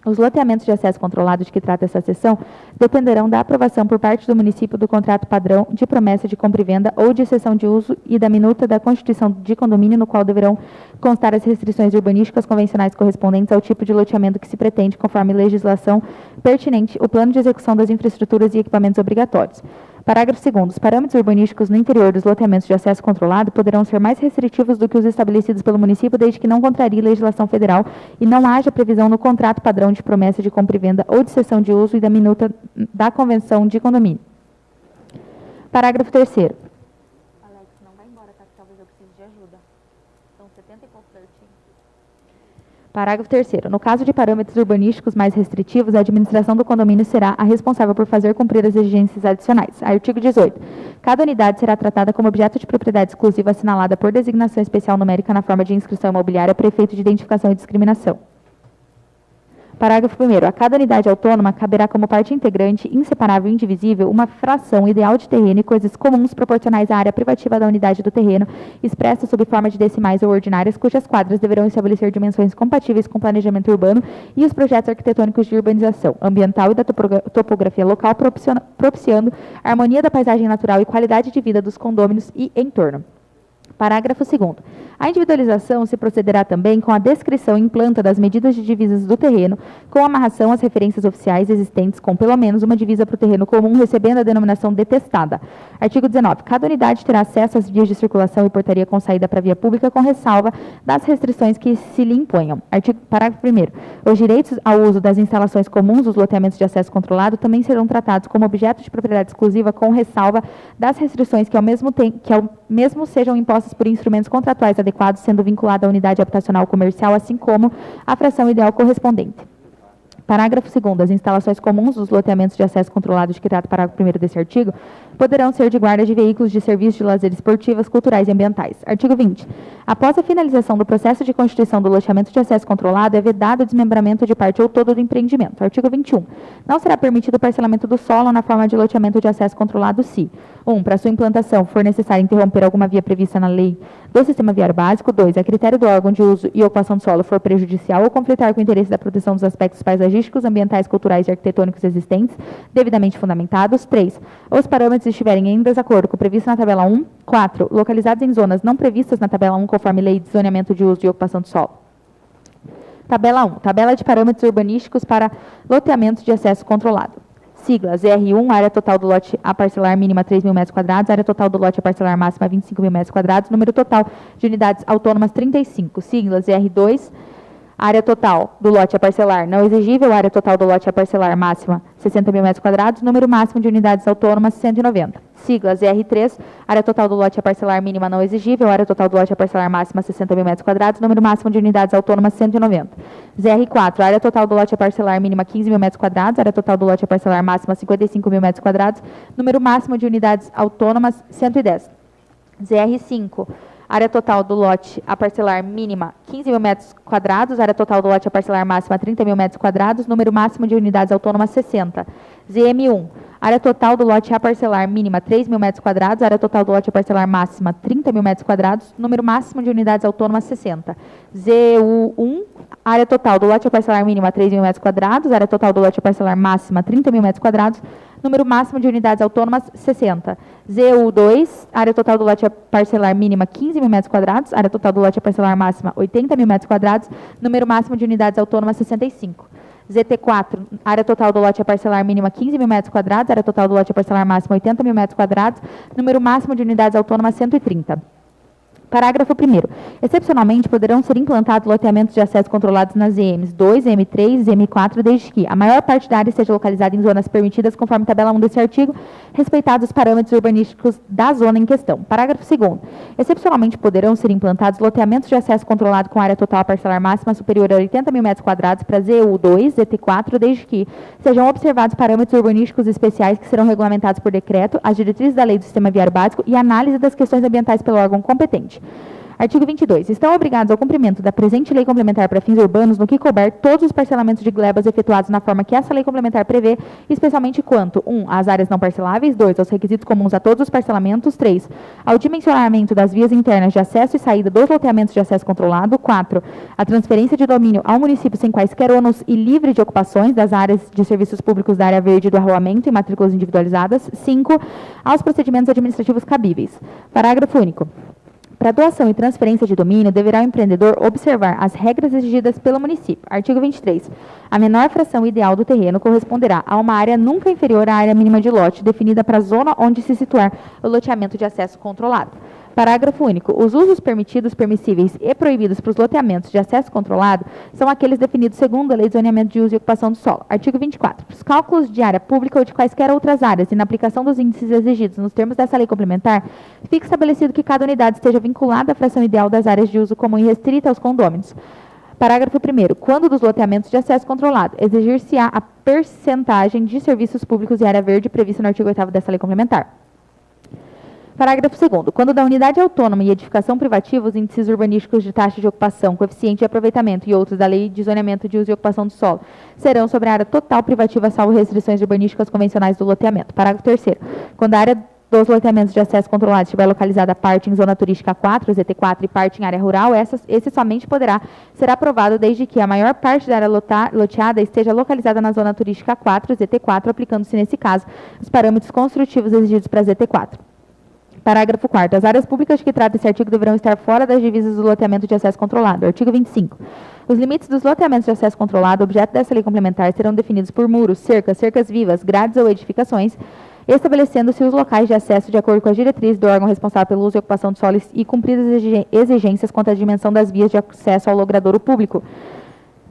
Speaker 2: Os loteamentos de acesso controlado de que trata essa seção dependerão da aprovação por parte do município do contrato padrão de promessa de compra e venda ou de cessão de uso e da minuta da constituição de condomínio, no qual deverão constar as restrições urbanísticas convencionais correspondentes ao tipo de loteamento que se pretende, conforme legislação pertinente, o plano de execução das infraestruturas e equipamentos obrigatórios. Parágrafo 2º. Os parâmetros urbanísticos no interior dos loteamentos de acesso controlado poderão ser mais restritivos do que os estabelecidos pelo município, desde que não contrarie legislação federal e não haja previsão no contrato padrão de promessa de compra e venda ou de cessão de uso e da minuta da convenção de condomínio. Parágrafo 3º. Alex, não vai embora, tá? Talvez eu precise de ajuda. São 70 e poucos artigos. Parágrafo 3º. No caso de parâmetros urbanísticos mais restritivos, a administração do condomínio será a responsável por fazer cumprir as exigências adicionais. Artigo 18. Cada unidade será tratada como objeto de propriedade exclusiva assinalada por designação especial numérica na forma de inscrição imobiliária para efeito de identificação e discriminação. Parágrafo 1º. A cada unidade autônoma caberá como parte integrante, inseparável e indivisível, uma fração ideal de terreno e coisas comuns proporcionais à área privativa da unidade do terreno, expressa sob forma de decimais ou ordinárias, cujas quadras deverão estabelecer dimensões compatíveis com o planejamento urbano e os projetos arquitetônicos de urbanização ambiental e da topografia local, propiciando a harmonia da paisagem natural e qualidade de vida dos condôminos e entorno. Parágrafo 2º. A individualização se procederá também com a descrição em planta das medidas de divisas do terreno, com amarração às referências oficiais existentes com pelo menos uma divisa para o terreno comum, recebendo a denominação detestada. Artigo 19. Cada unidade terá acesso às vias de circulação e portaria com saída para a via pública, com ressalva das restrições que se lhe imponham. Parágrafo 1º. Os direitos ao uso das instalações comuns dos loteamentos de acesso controlado também serão tratados como objeto de propriedade exclusiva, com ressalva das restrições que ao mesmo sejam impostas por instrumentos contratuais adequados, sendo vinculada à unidade habitacional comercial, assim como a fração ideal correspondente. Parágrafo 2º. As instalações comuns dos loteamentos de acesso controlado de que trata o parágrafo 1º desse artigo poderão ser de guarda de veículos de serviços de lazer esportivas, culturais e ambientais. Artigo 20. Após a finalização do processo de constituição do loteamento de acesso controlado, é vedado o desmembramento de parte ou todo do empreendimento. Artigo 21. Não será permitido o parcelamento do solo na forma de loteamento de acesso controlado se 1. Para sua implantação for necessário interromper alguma via prevista na lei do Sistema Viário Básico. 2. A critério do órgão de uso e ocupação do solo for prejudicial ou conflitar com o interesse da proteção dos aspectos paisagísticos, ambientais, culturais e arquitetônicos existentes, devidamente fundamentados. 3. Os parâmetros estiverem em desacordo com o previsto na tabela 1. 4. Localizados em zonas não previstas na tabela 1, conforme lei de zoneamento de uso e ocupação do solo. Tabela 1. Tabela de parâmetros urbanísticos para loteamentos de acesso controlado. Siglas: R1, área total do lote a parcelar mínima 3.000 metros quadrados, área total do lote a parcelar máxima 25.000 metros quadrados, número total de unidades autônomas 35. Siglas: R2, área total do lote a parcelar não exigível, área total do lote a parcelar máxima 60.000 metros quadrados, número máximo de unidades autônomas 190. Siglas: R3, área total do lote a parcelar mínima não exigível, área total do lote a parcelar máxima 60.000 metros quadrados, número máximo de unidades autônomas 190. ZR4, área total do lote a parcelar mínima 15.000 metros quadrados, área total do lote a parcelar máxima 55.000 metros quadrados, número máximo de unidades autônomas 110. ZR5, área total do lote a parcelar mínima 15.000 metros quadrados, área total do lote a parcelar máxima 30.000 metros quadrados, número máximo de unidades autônomas 60. ZM1, área total do lote a parcelar mínima 3.000 metros quadrados, área total do lote a parcelar máxima 30.000 metros quadrados, número máximo de unidades autônomas 60. ZU1, área total do lote a parcelar mínima 3.000 metros quadrados, área total do lote a parcelar máxima 30.000 metros quadrados, número máximo de unidades autônomas 60. ZU2, área total do lote a parcelar mínima 15.000 metros quadrados, área total do lote a parcelar máxima 80.000 metros quadrados, número máximo de unidades autônomas 65. ZT4, área total do lote a parcelar mínima 15.000 metros quadrados, área total do lote a parcelar máxima 80.000 metros quadrados, número máximo de unidades autônomas 130. Parágrafo 1º. Excepcionalmente, poderão ser implantados loteamentos de acesso controlados nas EMs 2, M3 e M4, desde que a maior parte da área esteja localizada em zonas permitidas, conforme tabela 1 desse artigo, respeitados os parâmetros urbanísticos da zona em questão. Parágrafo 2º. Excepcionalmente, poderão ser implantados loteamentos de acesso controlado com área total a parcelar máxima superior a 80.000 metros quadrados para ZU2, ZT4, desde que sejam observados parâmetros urbanísticos especiais que serão regulamentados por decreto, as diretrizes da Lei do Sistema Viário Básico e análise das questões ambientais pelo órgão competente. Artigo 22. Estão obrigados ao cumprimento da presente lei complementar para fins urbanos, no que couber, todos os parcelamentos de glebas efetuados na forma que essa lei complementar prevê, especialmente quanto 1. Às áreas não parceláveis, 2. Aos requisitos comuns a todos os parcelamentos, 3. Ao dimensionamento das vias internas de acesso e saída dos loteamentos de acesso controlado, 4. A transferência de domínio ao município sem quaisquer ônus e livre de ocupações das áreas de serviços públicos da área verde do arruamento e matrículas individualizadas, 5. Aos procedimentos administrativos cabíveis. Parágrafo único. Para doação e transferência de domínio, deverá o empreendedor observar as regras exigidas pelo município. Artigo 23. A menor fração ideal do terreno corresponderá a uma área nunca inferior à área mínima de lote, definida para a zona onde se situar o loteamento de acesso controlado. Parágrafo único. Os usos permitidos, permissíveis e proibidos para os loteamentos de acesso controlado são aqueles definidos segundo a Lei de Zoneamento de Uso e Ocupação do Solo. Artigo 24. Os cálculos de área pública ou de quaisquer outras áreas e na aplicação dos índices exigidos nos termos dessa lei complementar, fica estabelecido que cada unidade esteja vinculada à fração ideal das áreas de uso comum e restrita aos condôminos. Parágrafo 1º. Quando dos loteamentos de acesso controlado, exigir-se-á a percentagem de serviços públicos e área verde prevista no artigo 8º dessa lei complementar. Parágrafo 2º. Quando da unidade autônoma e edificação privativa, os índices urbanísticos de taxa de ocupação, coeficiente de aproveitamento e outros da Lei de Zoneamento de Uso e Ocupação do Solo serão sobre a área total privativa, salvo restrições urbanísticas convencionais do loteamento. Parágrafo 3º. Quando a área dos loteamentos de acesso controlado estiver localizada parte em zona turística 4, ZT4, e parte em área rural, esse somente poderá ser aprovado desde que a maior parte da área loteada esteja localizada na zona turística 4, ZT4, aplicando-se, nesse caso, os parâmetros construtivos exigidos para a ZT4. Parágrafo 4º. As áreas públicas de que trata esse artigo deverão estar fora das divisas do loteamento de acesso controlado. Artigo 25. Os limites dos loteamentos de acesso controlado, objeto dessa lei complementar, serão definidos por muros, cercas vivas, grades ou edificações, estabelecendo-se os locais de acesso de acordo com as diretrizes do órgão responsável pelo uso e ocupação do solo e cumpridas exigências quanto à dimensão das vias de acesso ao logradouro público.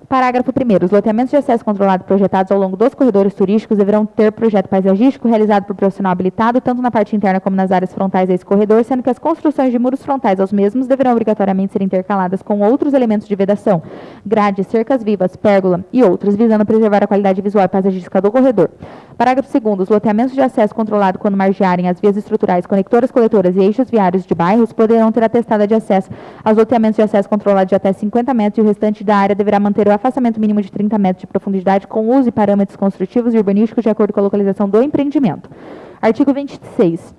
Speaker 2: Parágrafo 1º. Os loteamentos de acesso controlado projetados ao longo dos corredores turísticos deverão ter projeto paisagístico realizado por profissional habilitado, tanto na parte interna como nas áreas frontais a esse corredor, sendo que as construções de muros frontais aos mesmos deverão obrigatoriamente ser intercaladas com outros elementos de vedação, grades, cercas vivas, pérgola e outros, visando preservar a qualidade visual e paisagística do corredor. Parágrafo 2º. Os loteamentos de acesso controlado, quando margearem as vias estruturais, conectoras, coletoras e eixos viários de bairros, poderão ter atestada de acesso aos loteamentos de acesso controlado de até 50 metros e o restante da área deverá manter o afastamento mínimo de 30 metros de profundidade com uso e parâmetros construtivos e urbanísticos de acordo com a localização do empreendimento. Artigo 26.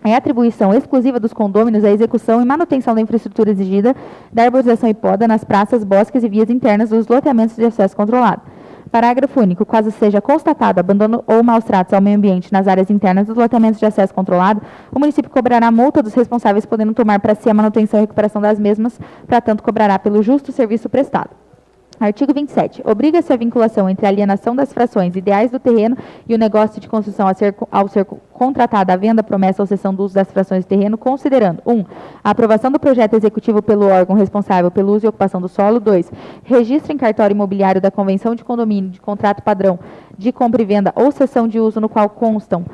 Speaker 2: É atribuição exclusiva dos condôminos a execução e manutenção da infraestrutura exigida da arborização e poda nas praças, bosques e vias internas dos loteamentos de acesso controlado. Parágrafo único. Caso seja constatado abandono ou maus tratos ao meio ambiente nas áreas internas dos loteamentos de acesso controlado, o município cobrará a multa dos responsáveis, podendo tomar para si a manutenção e recuperação das mesmas, para tanto cobrará pelo justo serviço prestado. Artigo 27. Obriga-se a vinculação entre a alienação das frações ideais do terreno e o negócio de construção ao ser contratada a venda, promessa ou cessão do uso das frações do terreno, considerando 1. A aprovação do projeto executivo pelo órgão responsável pelo uso e ocupação do solo. 2. Registro em cartório imobiliário da convenção de condomínio de contrato padrão de compra e venda ou cessão de uso no qual constam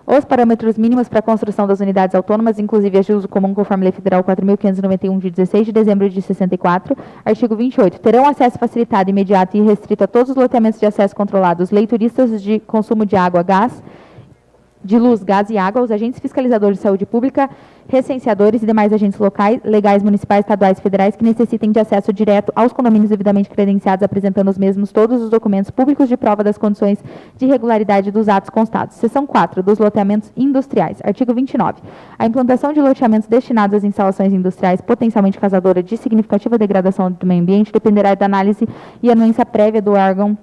Speaker 2: os parâmetros mínimos para a construção das unidades autônomas, inclusive as de uso comum, conforme Lei Federal 4.591, de 16 de dezembro de 64. Artigo 28. Terão acesso facilitado, imediato e restrito a todos os loteamentos de acesso controlado, os leituristas de consumo de água, gás, de luz, gás e água, os agentes fiscalizadores de saúde pública, recenseadores e demais agentes locais, legais, municipais, estaduais e federais que necessitem de acesso direto aos condomínios devidamente credenciados, apresentando os mesmos todos os documentos públicos de prova das condições de regularidade dos atos constados. Seção 4. Dos loteamentos industriais. Artigo 29. A implantação de loteamentos destinados às instalações industriais potencialmente causadora de significativa degradação do meio ambiente dependerá da análise e anuência prévia do órgão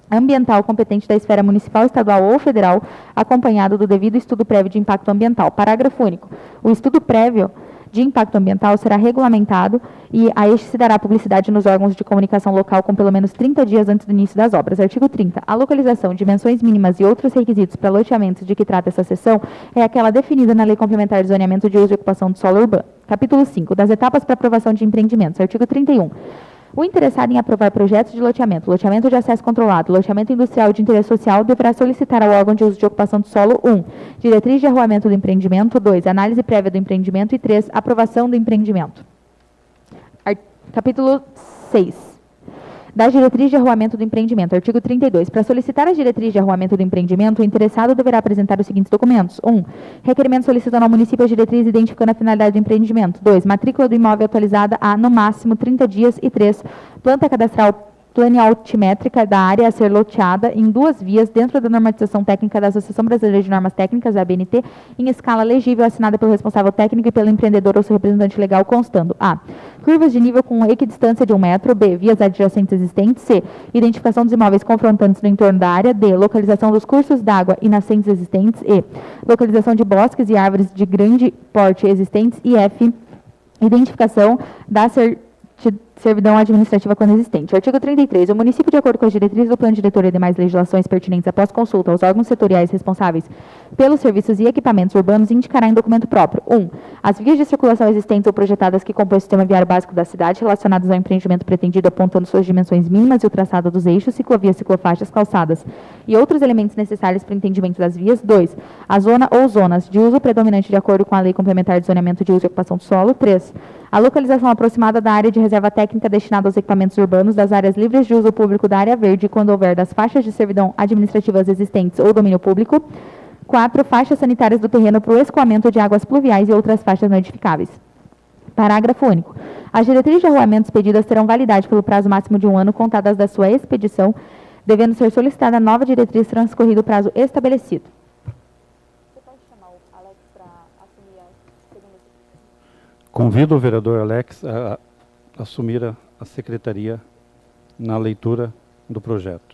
Speaker 2: ambiental competente da esfera municipal, estadual ou federal, acompanhado do devido estudo prévio de impacto ambiental. Parágrafo único. O estudo prévio de impacto ambiental será regulamentado e a este se dará publicidade nos órgãos de comunicação local com pelo menos 30 dias antes do início das obras. Artigo 30. A localização, dimensões mínimas e outros requisitos para loteamentos de que trata essa seção é aquela definida na Lei Complementar de Zoneamento de Uso e Ocupação do Solo Urbano. Capítulo 5. Das etapas para aprovação de empreendimentos. Artigo 31. O interessado em aprovar projetos de loteamento de acesso controlado, loteamento industrial de interesse social, deverá solicitar ao órgão de uso de ocupação do solo 1. Diretriz de arruamento do empreendimento. 2. Análise prévia do empreendimento. E 3. Aprovação do empreendimento. Capítulo 6. Da diretriz de arruamento do empreendimento. Artigo 32. Para solicitar a diretriz de arruamento do empreendimento, o interessado deverá apresentar os seguintes documentos. 1. Requerimento solicitando ao município a diretriz identificando a finalidade do empreendimento. 2. Matrícula do imóvel atualizada há, no máximo, 30 dias. E 3. Planta cadastral planialtimétrica da área a ser loteada em 2 vias dentro da normatização técnica da Associação Brasileira de Normas Técnicas, a ABNT, em escala legível, assinada pelo responsável técnico e pelo empreendedor ou seu representante legal, constando a. Curvas de nível com equidistância de 1 metro. B. Vias adjacentes existentes. C. Identificação dos imóveis confrontantes no entorno da área. D. Localização dos cursos d'água e nascentes existentes. E. Localização de bosques e árvores de grande porte existentes. E F. Identificação da servidão administrativa quando existente. Artigo 33. O município, de acordo com as diretrizes do plano diretor e demais legislações pertinentes após consulta aos órgãos setoriais responsáveis pelos serviços e equipamentos urbanos, indicará em documento próprio 1. As vias de circulação existentes ou projetadas que compõem o sistema viário básico da cidade relacionadas ao empreendimento pretendido, apontando suas dimensões mínimas e o traçado dos eixos, ciclovias, ciclofaixas, calçadas e outros elementos necessários para o entendimento das vias. 2. A zona ou zonas de uso predominante de acordo com a Lei Complementar de Zoneamento de Uso e Ocupação do Solo. 3. A localização aproximada da área de reserva técnica destinada aos equipamentos urbanos, das áreas livres de uso público da área verde, quando houver das faixas de servidão administrativas existentes ou domínio público. 4. Faixas sanitárias do terreno para o escoamento de águas pluviais e outras faixas não edificáveis. Parágrafo único. As diretrizes de arruamento expedidas terão validade pelo prazo máximo de 1 ano contadas da sua expedição, devendo ser solicitada nova diretriz transcorrido o prazo estabelecido. Você pode chamar o Alex para assumir a segunda secretaria?
Speaker 3: Convido o vereador Alex a assumir a secretaria na leitura do projeto.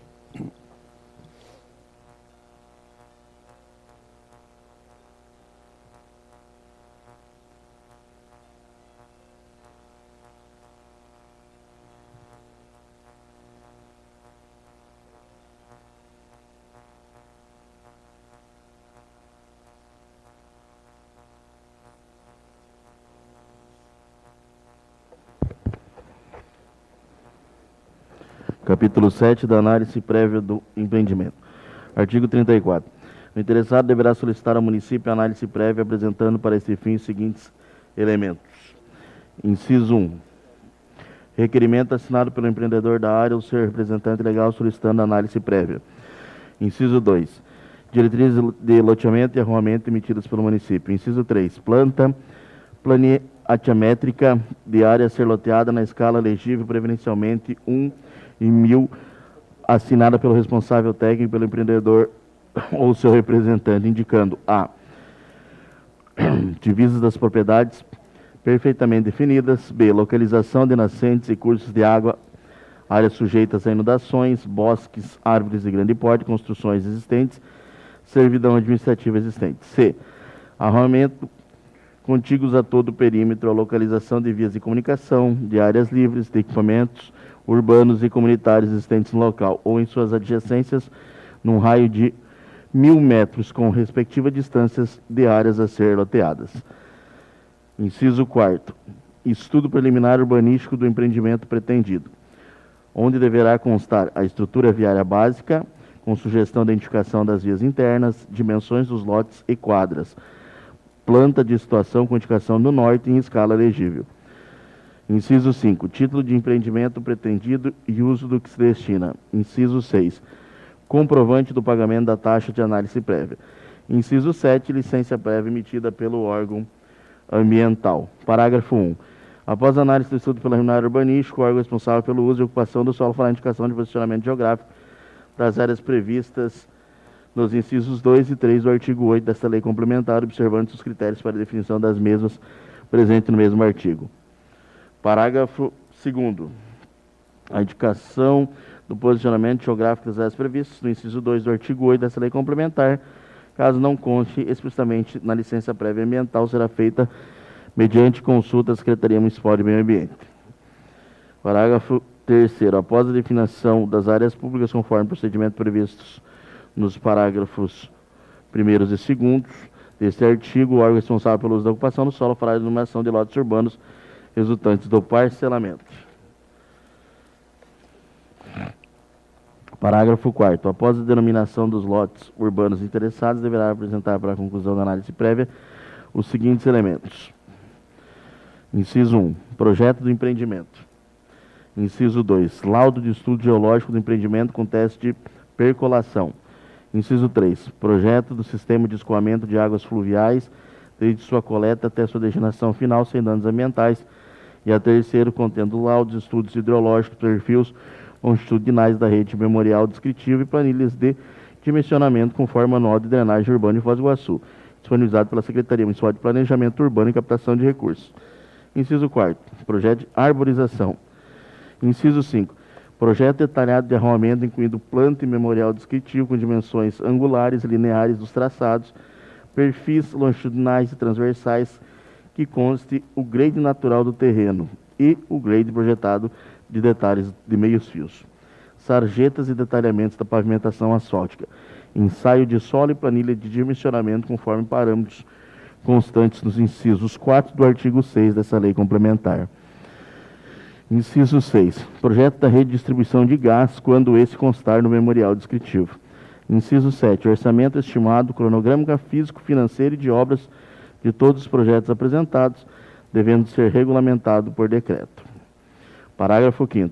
Speaker 4: Capítulo 7 da análise prévia do empreendimento. Artigo 34. O interessado deverá solicitar ao município a análise prévia apresentando para esse fim os seguintes elementos. Inciso 1. Requerimento assinado pelo empreendedor da área ou seu representante legal solicitando a análise prévia. Inciso 2. Diretrizes de loteamento e arruamento emitidas pelo município. Inciso 3. Planta planiatimétrica de área a ser loteada na escala elegível preferencialmente 1 em 1000, assinada pelo responsável técnico, pelo empreendedor ou seu representante, indicando a divisas das propriedades perfeitamente definidas, b, localização de nascentes e cursos de água, áreas sujeitas a inundações, bosques, árvores de grande porte, construções existentes, servidão administrativa existente, c, arruamento contíguos a todo o perímetro, a localização de vias de comunicação, de áreas livres, de equipamentos urbanos e comunitários existentes no local ou em suas adjacências, num raio de 1000 metros, com respectivas distâncias de áreas a ser loteadas. Inciso 4. Estudo preliminar urbanístico do empreendimento pretendido, onde deverá constar a estrutura viária básica, com sugestão de identificação das vias internas, dimensões dos lotes e quadras, planta de situação com indicação do norte em escala elegível. Inciso 5. Título de empreendimento pretendido e uso do que se destina. Inciso 6. Comprovante do pagamento da taxa de análise prévia. Inciso 7. Licença prévia emitida pelo órgão ambiental. Parágrafo 1. Após a análise do estudo preliminar urbanístico, o órgão responsável pelo uso e ocupação do solo fará indicação de posicionamento geográfico das áreas previstas nos incisos 2 e 3 do artigo 8 desta lei complementar, observando os critérios para a definição das mesmas presentes no mesmo artigo. Parágrafo 2º. A indicação do posicionamento geográfico das áreas previstas no inciso 2 do artigo 8 dessa lei complementar, caso não conste explicitamente na licença prévia ambiental, será feita mediante consulta à Secretaria Municipal de Meio Ambiente. Parágrafo 3º. Após a definição das áreas públicas conforme procedimentos previstos nos parágrafos 1º e 2º deste artigo, o órgão responsável pelo uso da ocupação do solo fará a denominação de lotes urbanos resultantes do parcelamento. Parágrafo 4º. Após a denominação dos lotes urbanos interessados, deverá apresentar para a conclusão da análise prévia os seguintes elementos. Inciso 1. Projeto do empreendimento. Inciso 2. Laudo de estudo geológico do empreendimento com teste de percolação. Inciso 3. Projeto do sistema de escoamento de águas fluviais, desde sua coleta até sua destinação final, sem danos ambientais. E a terceiro, contendo laudos, estudos hidrológicos, perfis longitudinais da rede memorial descritiva e planilhas de dimensionamento conforme manual de drenagem urbana de Foz do Iguaçu, disponibilizado pela Secretaria Municipal de Planejamento Urbano e Captação de Recursos. Inciso 4º. Projeto de arborização. Inciso 5. Projeto detalhado de arruamento, incluindo planta e memorial descritivo com dimensões angulares e lineares dos traçados, perfis longitudinais e transversais, que conste o grade natural do terreno e o grade projetado de detalhes de meios fios, sarjetas e detalhamentos da pavimentação asfáltica, ensaio de solo e planilha de dimensionamento conforme parâmetros constantes nos incisos 4 do artigo 6 dessa lei complementar. Inciso 6. Projeto da rede de distribuição de gás, quando esse constar no memorial descritivo. Inciso 7. Orçamento estimado, cronograma físico, financeiro e de obras de todos os projetos apresentados, devendo ser regulamentado por decreto. Parágrafo 5º.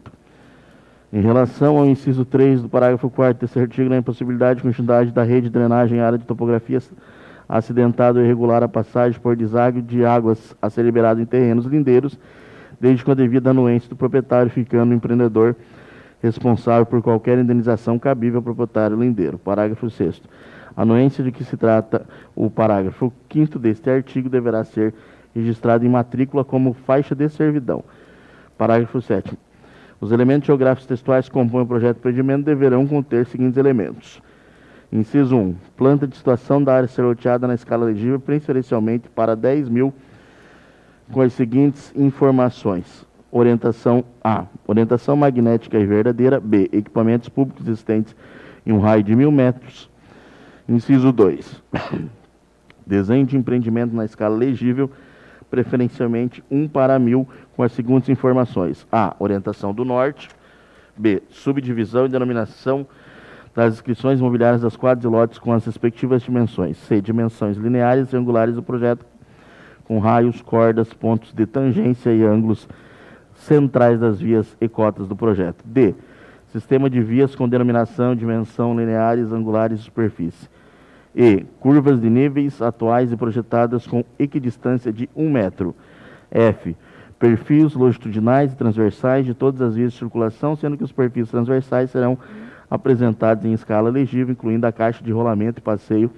Speaker 4: Em relação ao inciso 3 do parágrafo 4º desse artigo, na impossibilidade de continuidade da rede de drenagem em área de topografia acidentada ou irregular a passagem por deságio de águas a ser liberado em terrenos lindeiros, desde com a devida anuência do proprietário, ficando o empreendedor responsável por qualquer indenização cabível ao proprietário lindeiro. Parágrafo 6º. A anuência de que se trata o parágrafo 5º deste artigo deverá ser registrada em matrícula como faixa de servidão. Parágrafo 7º. Os elementos geográficos textuais que compõem o projeto de empreendimento deverão conter os seguintes elementos. Inciso 1. Planta de situação da área ser loteada na escala elegível, preferencialmente para 10.000, com as seguintes informações. Orientação A. Orientação magnética e verdadeira. B. Equipamentos públicos existentes em um raio de 1.000 metros. Inciso 2. Desenho de empreendimento na escala legível, preferencialmente 1:1000, com as seguintes informações. A. Orientação do norte. B. Subdivisão e denominação das inscrições imobiliárias das quadras e lotes com as respectivas dimensões. C. Dimensões lineares e angulares do projeto, com raios, cordas, pontos de tangência e ângulos centrais das vias e cotas do projeto. D. Sistema de vias com denominação, dimensão, lineares, angulares e superfície. E. Curvas de níveis atuais e projetadas com equidistância de 1 metro. F. Perfis longitudinais e transversais de todas as vias de circulação, sendo que os perfis transversais serão apresentados em escala legível, incluindo a caixa de rolamento e passeio,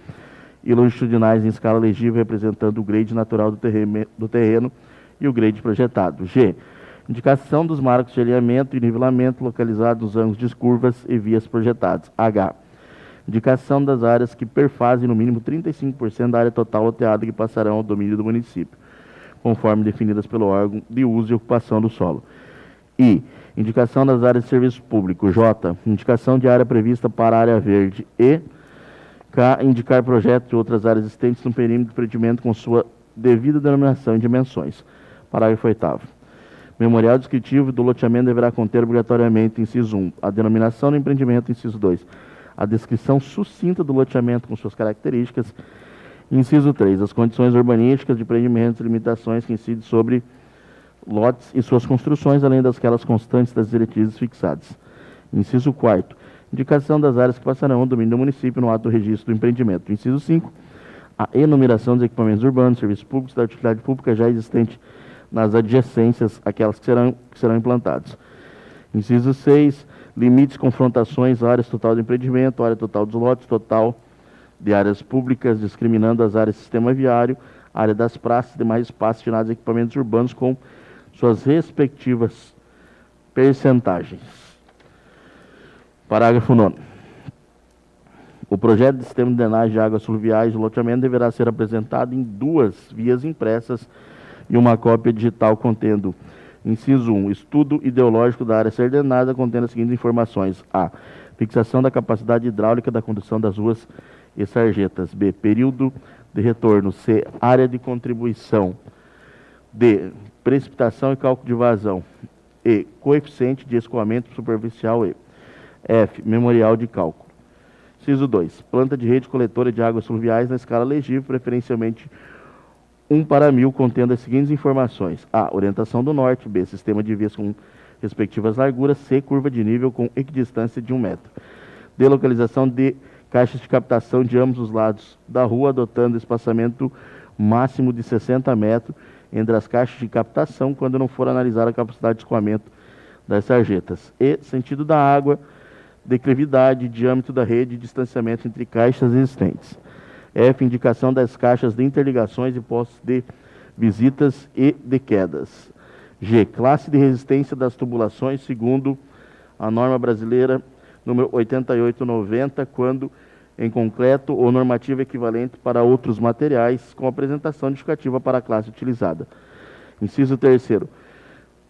Speaker 4: e longitudinais em escala legível, representando o grade natural do terreno e o grade projetado. G. Indicação dos marcos de alinhamento e nivelamento localizados nos ângulos de curvas e vias projetados. H. Indicação das áreas que perfazem no mínimo 35% da área total loteada que passarão ao domínio do município, conforme definidas pelo órgão de uso e ocupação do solo. I. Indicação das áreas de serviço público. J. Indicação de área prevista para a área verde. E. K. Indicar projetos de outras áreas existentes no perímetro do empreendimento com sua devida denominação e dimensões. Parágrafo 8º. Memorial descritivo do loteamento deverá conter obrigatoriamente, inciso 1, a denominação do empreendimento, inciso 2, a descrição sucinta do loteamento com suas características, inciso 3, as condições urbanísticas de empreendimentos e limitações que incidem sobre lotes e suas construções, além daquelas constantes das diretrizes fixadas. Inciso 4º, indicação das áreas que passarão ao domínio do município no ato do registro do empreendimento. Inciso 5, a enumeração dos equipamentos urbanos, serviços públicos da utilidade pública já existente nas adjacências, aquelas que serão implantados. Inciso 6, limites, confrontações, áreas total do empreendimento, área total dos lotes, total de áreas públicas, discriminando as áreas do sistema viário, área das praças e demais espaços destinados a equipamentos urbanos com suas respectivas percentagens. Parágrafo 9º. O projeto de sistema de drenagem de águas fluviais do loteamento deverá ser apresentado em 2 vias impressas e uma cópia digital contendo, inciso 1, estudo ideológico da área a ser drenada, contendo as seguintes informações. A. Fixação da capacidade hidráulica da condução das ruas e sarjetas. B. Período de retorno. C. Área de contribuição. D. Precipitação e cálculo de vazão. E. Coeficiente de escoamento superficial. E. F. Memorial de cálculo. Inciso 2. Planta de rede coletora de águas fluviais na escala legível, preferencialmente 1:1000, contendo as seguintes informações. A. Orientação do norte. B. Sistema de vias com respectivas larguras. C. Curva de nível com equidistância de 1 metro. D. Localização de caixas de captação de ambos os lados da rua, adotando espaçamento máximo de 60 metros entre as caixas de captação, quando não for analisar a capacidade de escoamento das sarjetas. E. Sentido da água, declividade, diâmetro da rede e distanciamento entre caixas existentes. F. Indicação das caixas de interligações e postos de visitas e de quedas. G. Classe de resistência das tubulações, segundo a norma brasileira número 8890, quando em concreto ou normativa equivalente para outros materiais, com apresentação justificativa para a classe utilizada. Inciso 3º.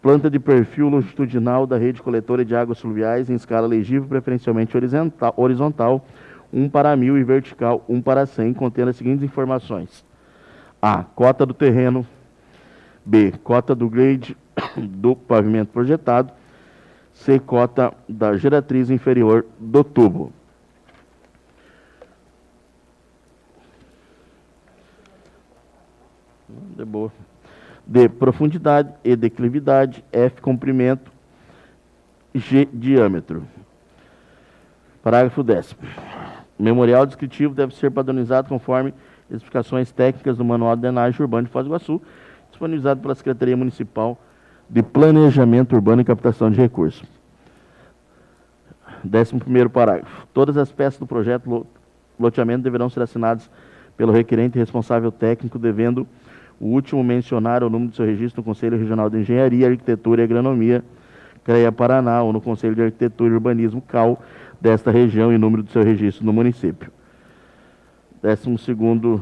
Speaker 4: Planta de perfil longitudinal da rede coletora de águas fluviais em escala legível, preferencialmente horizontal, 1:1000 e vertical 1:100, contendo as seguintes informações. A. Cota do terreno. B. Cota do grade do pavimento projetado. C. Cota da geratriz inferior do tubo. De boa. D. Profundidade. E. Declividade. F. Comprimento. G diâmetro. Parágrafo 10º. O memorial descritivo deve ser padronizado conforme explicações técnicas do Manual de Drenagem Urbana de Foz do Iguaçu, disponibilizado pela Secretaria Municipal de Planejamento Urbano e Captação de Recursos. 11º parágrafo. Todas as peças do projeto loteamento deverão ser assinadas pelo requerente responsável técnico, devendo o último mencionar o número do seu registro no Conselho Regional de Engenharia, Arquitetura e Agronomia, CREA Paraná, ou no Conselho de Arquitetura e Urbanismo, CAL, desta região e número do seu registro no município. 12º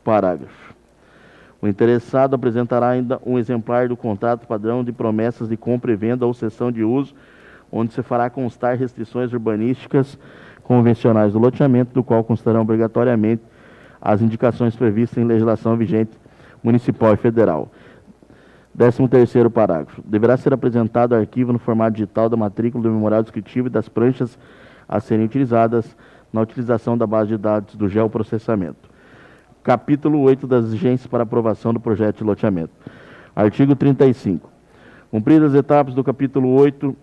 Speaker 4: parágrafo. O interessado apresentará ainda um exemplar do contrato padrão de promessas de compra e venda ou cessão de uso, onde se fará constar restrições urbanísticas convencionais do loteamento, do qual constarão obrigatoriamente as indicações previstas em legislação vigente municipal e federal. 13º parágrafo. Deverá ser apresentado arquivo no formato digital da matrícula do memorial descritivo e das pranchas a serem utilizadas na utilização da base de dados do geoprocessamento. Capítulo 8 das exigências para aprovação do projeto de loteamento. Artigo 35. Cumpridas as etapas do capítulo 8,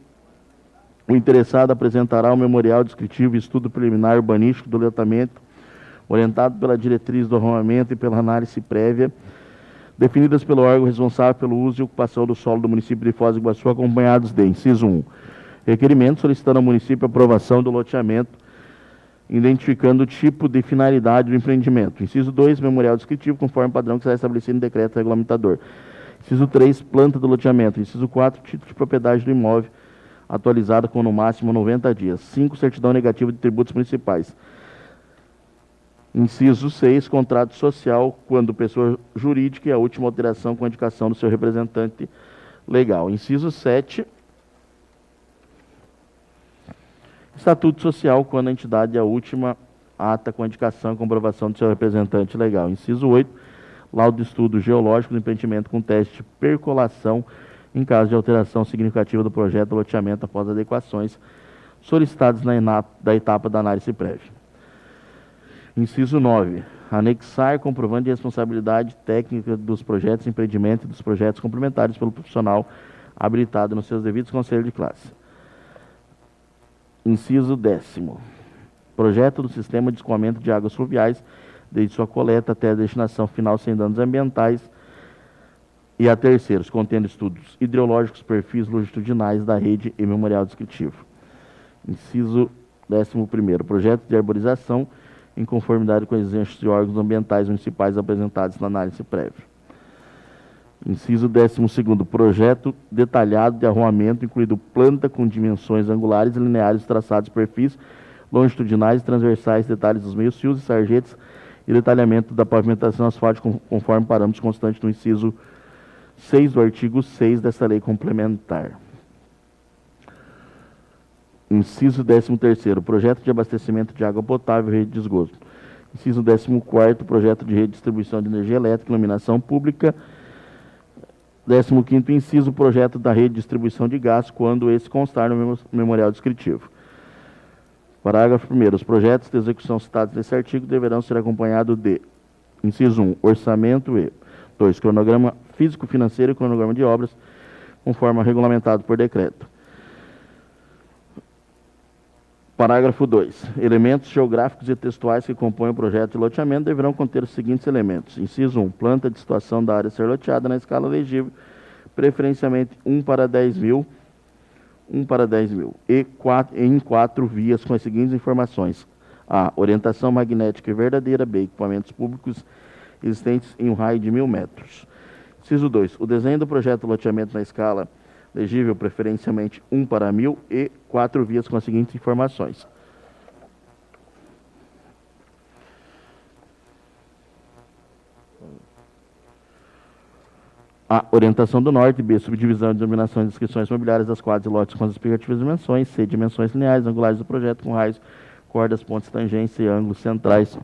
Speaker 4: o interessado apresentará o memorial descritivo e estudo preliminar urbanístico do loteamento, orientado pela diretriz do arrumamento e pela análise prévia, definidas pelo órgão responsável pelo uso e ocupação do solo do município de Foz do Iguaçu, acompanhados de, inciso 1, requerimento solicitando ao município a aprovação do loteamento, identificando o tipo de finalidade do empreendimento. Inciso 2, memorial descritivo, conforme padrão que será estabelecido em decreto regulamentador. Inciso 3, planta do loteamento. Inciso 4, título de propriedade do imóvel, atualizado com no máximo 90 dias. 5, certidão negativa de tributos municipais. Inciso 6, contrato social, quando pessoa jurídica, e a última alteração com a indicação do seu representante legal. Inciso 7, estatuto social, quando a entidade é a última ata com a indicação e comprovação do seu representante legal. Inciso 8, laudo de estudo geológico do empreendimento com teste de percolação em caso de alteração significativa do projeto de loteamento após adequações solicitadas da etapa da análise prévia. Inciso 9, anexar comprovante de responsabilidade técnica dos projetos de empreendimento e dos projetos complementares pelo profissional habilitado nos seus devidos conselhos de classe. Inciso 10º, projeto do sistema de escoamento de águas fluviais, desde sua coleta até a destinação final sem danos ambientais. E a terceiros, contendo estudos hidrológicos, perfis longitudinais da rede e memorial descritivo. Inciso 11º, projeto de arborização em conformidade com as exigências de órgãos ambientais municipais apresentados na análise prévia. Inciso 12º, projeto detalhado de arruamento, incluído planta com dimensões angulares e lineares, traçados, perfis longitudinais e transversais, detalhes dos meios fios e sarjetas e detalhamento da pavimentação asfáltica conforme parâmetros constantes no inciso 6 do artigo 6 desta lei complementar. Inciso 13º, projeto de abastecimento de água potável e rede de esgoto. Inciso 14º, projeto de rede de distribuição de energia elétrica e iluminação pública. 15º, inciso, projeto da rede de distribuição de gás, quando esse constar no memorial descritivo. Parágrafo 1º, os projetos de execução citados nesse artigo deverão ser acompanhados de, inciso 1, orçamento e, 2, cronograma físico-financeiro e cronograma de obras, conforme regulamentado por decreto. Parágrafo 2. Elementos geográficos e textuais que compõem o projeto de loteamento deverão conter os seguintes elementos. Inciso 1. Planta de situação da área a ser loteada na escala elegível, preferencialmente 1 para 10 mil, e em 4 vias com as seguintes informações. A. Orientação magnética e verdadeira. B. Equipamentos públicos existentes em um raio de 1.000 metros. Inciso 2. O desenho do projeto de loteamento na escala legível, preferencialmente 1 para 1.000, e 4 vias com as seguintes informações. A. Orientação do norte. B. Subdivisão de denominações de inscrições imobiliárias das quadras e lotes com as respectivas dimensões. C. Dimensões lineares angulares do projeto com raios, cordas, pontes, tangências e ângulos centrais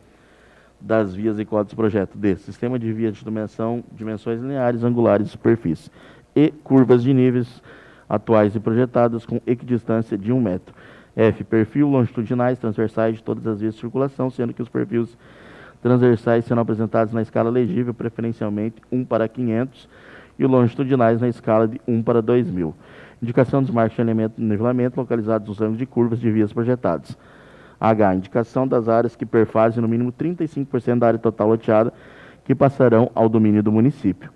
Speaker 4: das vias e quadros do projeto. D. Sistema de vias de dimensões lineares angulares de superfície. E curvas de níveis atuais e projetadas com equidistância de 1 metro. F. Perfil longitudinais transversais de todas as vias de circulação, sendo que os perfis transversais serão apresentados na escala legível, preferencialmente 1 para 500, e longitudinais na escala de 1 para 2.000. Indicação dos marcos de alinhamento e nivelamento localizados nos ângulos de curvas de vias projetadas. H. Indicação das áreas que perfazem no mínimo 35% da área total loteada que passarão ao domínio do município.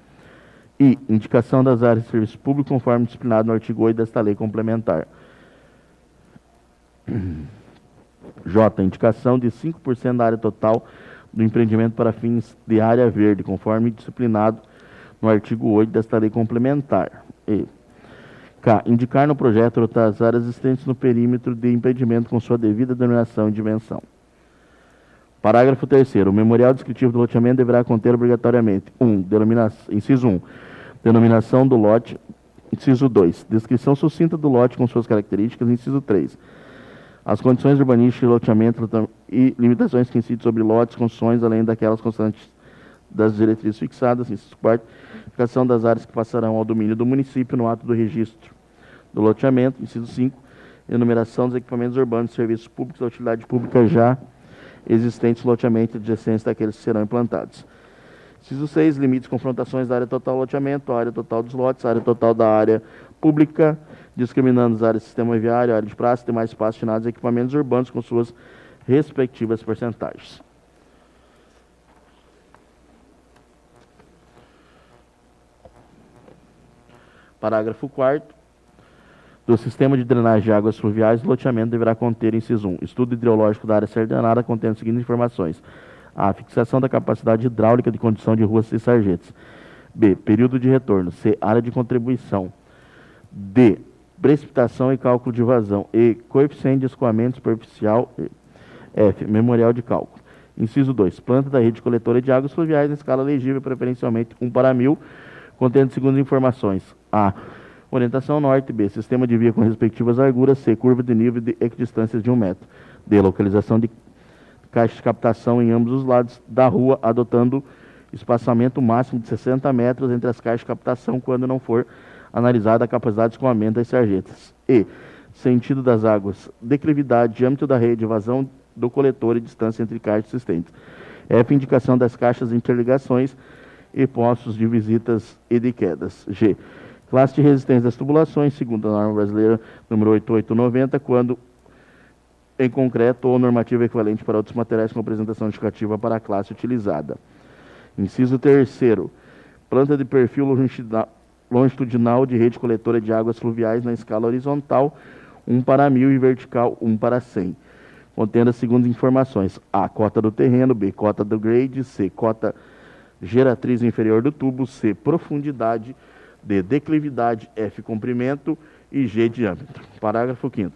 Speaker 4: I. Indicação das áreas de serviço público conforme disciplinado no artigo 8 desta lei complementar. J. Indicação de 5% da área total do empreendimento para fins de área verde, conforme disciplinado no artigo 8 desta lei complementar. E. K. Indicar no projeto outras áreas existentes no perímetro de empreendimento com sua devida denominação e dimensão. Parágrafo 3º. O memorial descritivo do loteamento deverá conter obrigatoriamente: inciso 1, denominação do lote. Inciso 2, descrição sucinta do lote com suas características. Inciso 3, as condições urbanísticas de loteamento e limitações que incidem sobre lotes, construções, além daquelas constantes das diretrizes fixadas. Inciso 4, indicação das áreas que passarão ao domínio do município no ato do registro do loteamento. Inciso 5, enumeração dos equipamentos urbanos e serviços públicos da utilidade pública já existentes no loteamento e adjacentes daqueles que serão implantados. Inciso 6, limites e confrontações da área total do loteamento, área total dos lotes, área total da área pública, discriminando as áreas de sistema viário, área de praça e demais espaços destinados a equipamentos urbanos com suas respectivas porcentagens. Parágrafo 4º. Do sistema de drenagem de águas fluviais, o loteamento deverá conter, inciso 1, estudo hidrológico da área serdenada, contendo as seguintes informações: A. Fixação da capacidade hidráulica de condição de ruas e sarjetas. B. Período de retorno. C. Área de contribuição. D. Precipitação e cálculo de vazão. E. Coeficiente de escoamento superficial. F. Memorial de cálculo. Inciso 2. Planta da rede coletora de águas fluviais em escala legível, preferencialmente 1/1000, contendo seguintes informações: A. Orientação norte. B. Sistema de via com respectivas larguras. C. Curva de nível de equidistâncias de 1 metro. D. Localização de caixas de captação em ambos os lados da rua, adotando espaçamento máximo de 60 metros entre as caixas de captação, quando não for analisada a capacidade de escoamento das sarjetas. E. Sentido das águas, declividade, diâmetro da rede, vazão do coletor e distância entre caixas existentes. F. Indicação das caixas de interligações e postos de visitas e de quedas. G. Classe de resistência das tubulações, segundo a norma brasileira número 8890, quando em concreto ou normativa equivalente para outros materiais com apresentação indicativa para a classe utilizada. Inciso 3º. Planta de perfil longitudinal de rede coletora de águas fluviais na escala horizontal 1/1000 e vertical 1/100. Contendo as seguintes informações: A. Cota do terreno. B. Cota do grade. C. Cota geratriz inferior do tubo. C. Profundidade. D. Declividade. F. Comprimento. E G. Diâmetro. Parágrafo 5º.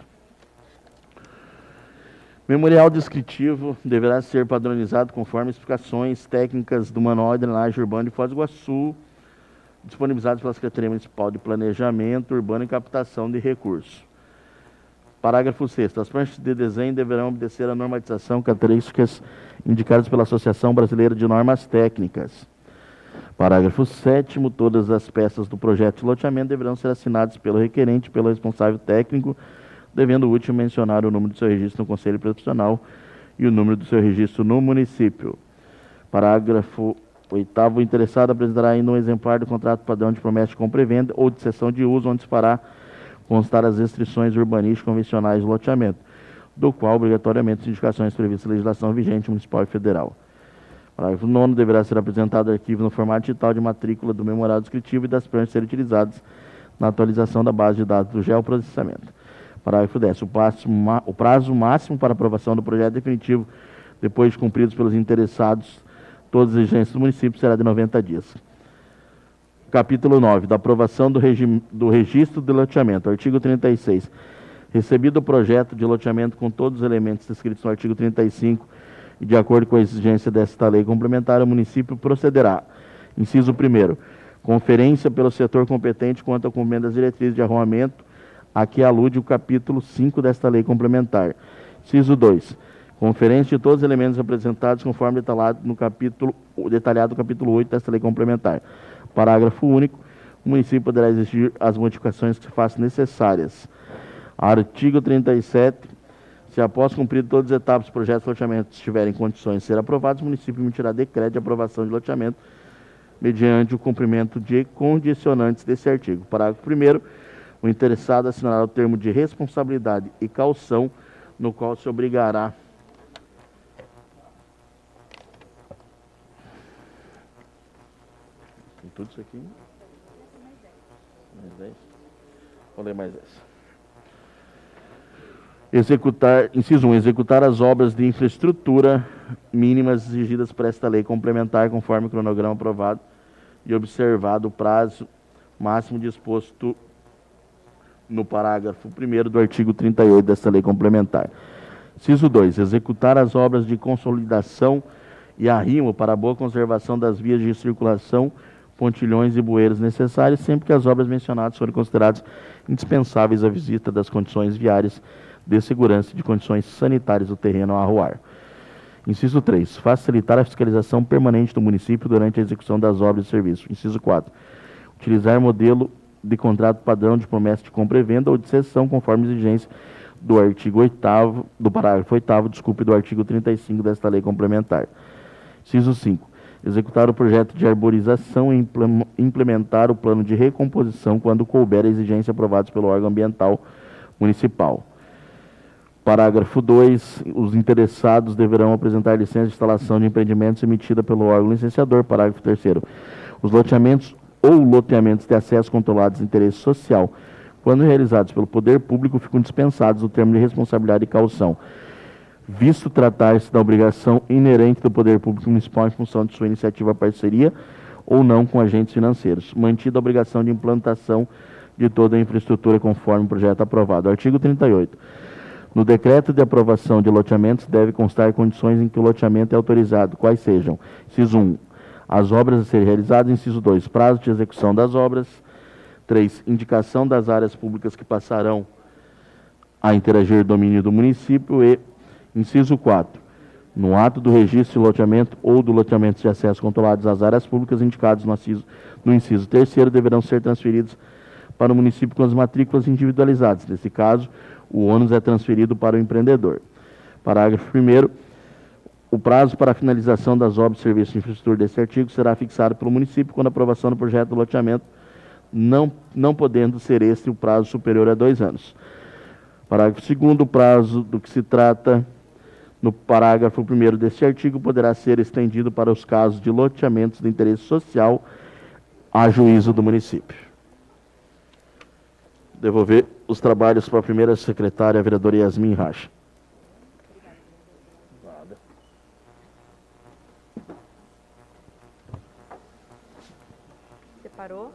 Speaker 4: Memorial descritivo deverá ser padronizado conforme explicações técnicas do Manual de Drenagem Urbana de Foz do Iguaçu, disponibilizados pela Secretaria Municipal de Planejamento Urbano e Captação de Recursos. Parágrafo 6º. As pranchas de desenho deverão obedecer à normatização características indicadas pela Associação Brasileira de Normas Técnicas. Parágrafo 7º. Todas as peças do projeto de loteamento deverão ser assinadas pelo requerente e pelo responsável técnico, devendo o último mencionar o número do seu registro no Conselho Profissional e o número do seu registro no município. Parágrafo 8º. O interessado apresentará ainda um exemplar do contrato padrão de promessa de compra e venda ou de cessão de uso, onde se fará constar as restrições urbanísticas convencionais do loteamento, do qual obrigatoriamente as indicações previstas na legislação vigente municipal e federal. Parágrafo 9º. Deverá ser apresentado arquivo no formato digital de matrícula do memorial descritivo e das pranchas serem utilizadas na atualização da base de dados do geoprocessamento. Parágrafo 10º. O prazo máximo para aprovação do projeto definitivo, depois de cumpridos pelos interessados todas as exigências do município, será de 90 dias. Capítulo 9. Da aprovação do registro de loteamento. Artigo 36. Recebido o projeto de loteamento com todos os elementos descritos no artigo 35 e de acordo com a exigência desta lei complementar, o município procederá. Inciso 1º. Conferência pelo setor competente quanto ao cumprimento das diretrizes de arruamento a que alude o capítulo 5 desta lei complementar. Inciso 2. Conferência de todos os elementos apresentados conforme detalhado no capítulo 8 desta lei complementar. Parágrafo único. O município poderá exigir as modificações que se façam necessárias. Artigo 37. Se após cumprir todas as etapas dos projetos de loteamento estiverem em condições de ser aprovados, o município emitirá decreto de aprovação de loteamento mediante o cumprimento de condicionantes desse artigo. Parágrafo 1º. O interessado assinará o termo de responsabilidade e caução, no qual se obrigará tem tudo isso aqui? Mais 10? Vou ler mais 10. Inciso 1, executar as obras de infraestrutura mínimas exigidas por esta lei complementar conforme o cronograma aprovado e observado o prazo máximo disposto no parágrafo 1º do artigo 38 desta lei complementar. Inciso 2, executar as obras de consolidação e arrimo para a boa conservação das vias de circulação, pontilhões e bueiros necessários, sempre que as obras mencionadas forem consideradas indispensáveis à visita das condições viárias de segurança e de condições sanitárias do terreno a arruar. Inciso 3, facilitar a fiscalização permanente do município durante a execução das obras e serviços. Inciso 4, utilizar modelo de contrato padrão de promessa de compra e venda ou de cessão conforme exigência do artigo 8º, do parágrafo 8º, do artigo 35 desta lei complementar. Inciso 5, executar o projeto de arborização e implementar o plano de recomposição quando couber a exigência aprovados pelo órgão ambiental municipal. Parágrafo 2, os interessados deverão apresentar licença de instalação de empreendimentos emitida pelo órgão licenciador. Parágrafo 3º, os loteamentos ou loteamentos de acesso controlados de interesse social, quando realizados pelo poder público, ficam dispensados do termo de responsabilidade e caução, visto tratar-se da obrigação inerente do poder público municipal em função de sua iniciativa parceria ou não com agentes financeiros, mantida a obrigação de implantação de toda a infraestrutura conforme o projeto aprovado. Artigo 38. No decreto de aprovação de loteamentos deve constar condições em que o loteamento é autorizado, quais sejam: inciso 1, as obras a serem realizadas; inciso 2, prazo de execução das obras; 3, indicação das áreas públicas que passarão a interagir domínio do município; e inciso 4, no ato do registro de loteamento ou do loteamento de acesso controlados às áreas públicas indicados no inciso 3º deverão ser transferidos para o município com as matrículas individualizadas. Nesse caso, o ônus é transferido para o empreendedor. Parágrafo 1º. O prazo para a finalização das obras de serviço de infraestrutura deste artigo será fixado pelo município quando a aprovação do projeto do loteamento, não podendo ser este o prazo superior a 2 anos. Parágrafo 2º. O prazo do que se trata no parágrafo 1º deste artigo poderá ser estendido para os casos de loteamentos de interesse social a juízo do município. Devolver os trabalhos para a primeira secretária, a vereadora Yasmin Racha.
Speaker 2: Separou?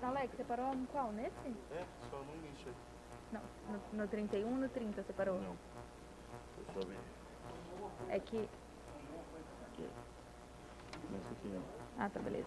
Speaker 2: Alex, separou no qual? Nesse?
Speaker 4: É, só no início.
Speaker 2: Não, no 31 no 30 separou?
Speaker 4: Não. Deixa eu ver.
Speaker 2: É que... Ah, tá, beleza.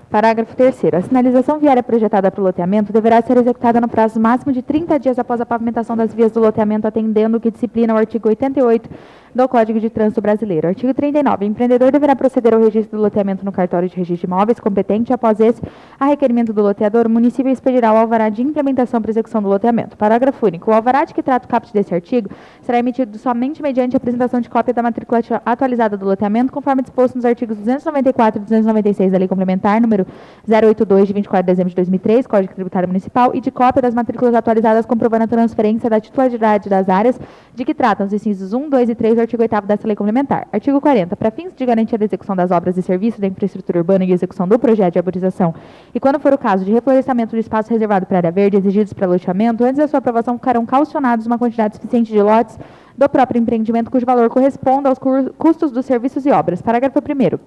Speaker 2: Parágrafo 3º. A sinalização viária projetada para o loteamento deverá ser executada no prazo máximo de 30 dias após a pavimentação das vias do loteamento, atendendo o que disciplina o artigo 88 do Código de Trânsito Brasileiro. Artigo 39. O empreendedor deverá proceder ao registro do loteamento no cartório de registro de imóveis competente. Após esse, a requerimento do loteador, o município expedirá o alvará de implementação para execução do loteamento. Parágrafo único. O alvará de que trata o caput desse artigo será emitido somente mediante a apresentação de cópia da matrícula atualizada do loteamento, conforme disposto nos artigos 294 e 296 da Lei Complementar, número 082, de 24 de dezembro de 2003, Código Tributário Municipal, e de cópia das matrículas atualizadas comprovando a transferência da titularidade das áreas de que tratam os incisos 1, 2 e 3 do artigo 8º desta Lei Complementar. Artigo 40. Para fins de garantia da execução das obras e serviços da infraestrutura urbana e execução do projeto de arborização, e quando for o caso de reflorestamento do espaço reservado para área verde exigidos para loteamento, antes da sua aprovação ficarão calcionados uma quantidade suficiente de lotes do próprio empreendimento cujo valor corresponda aos custos dos serviços e obras. Parágrafo 1º.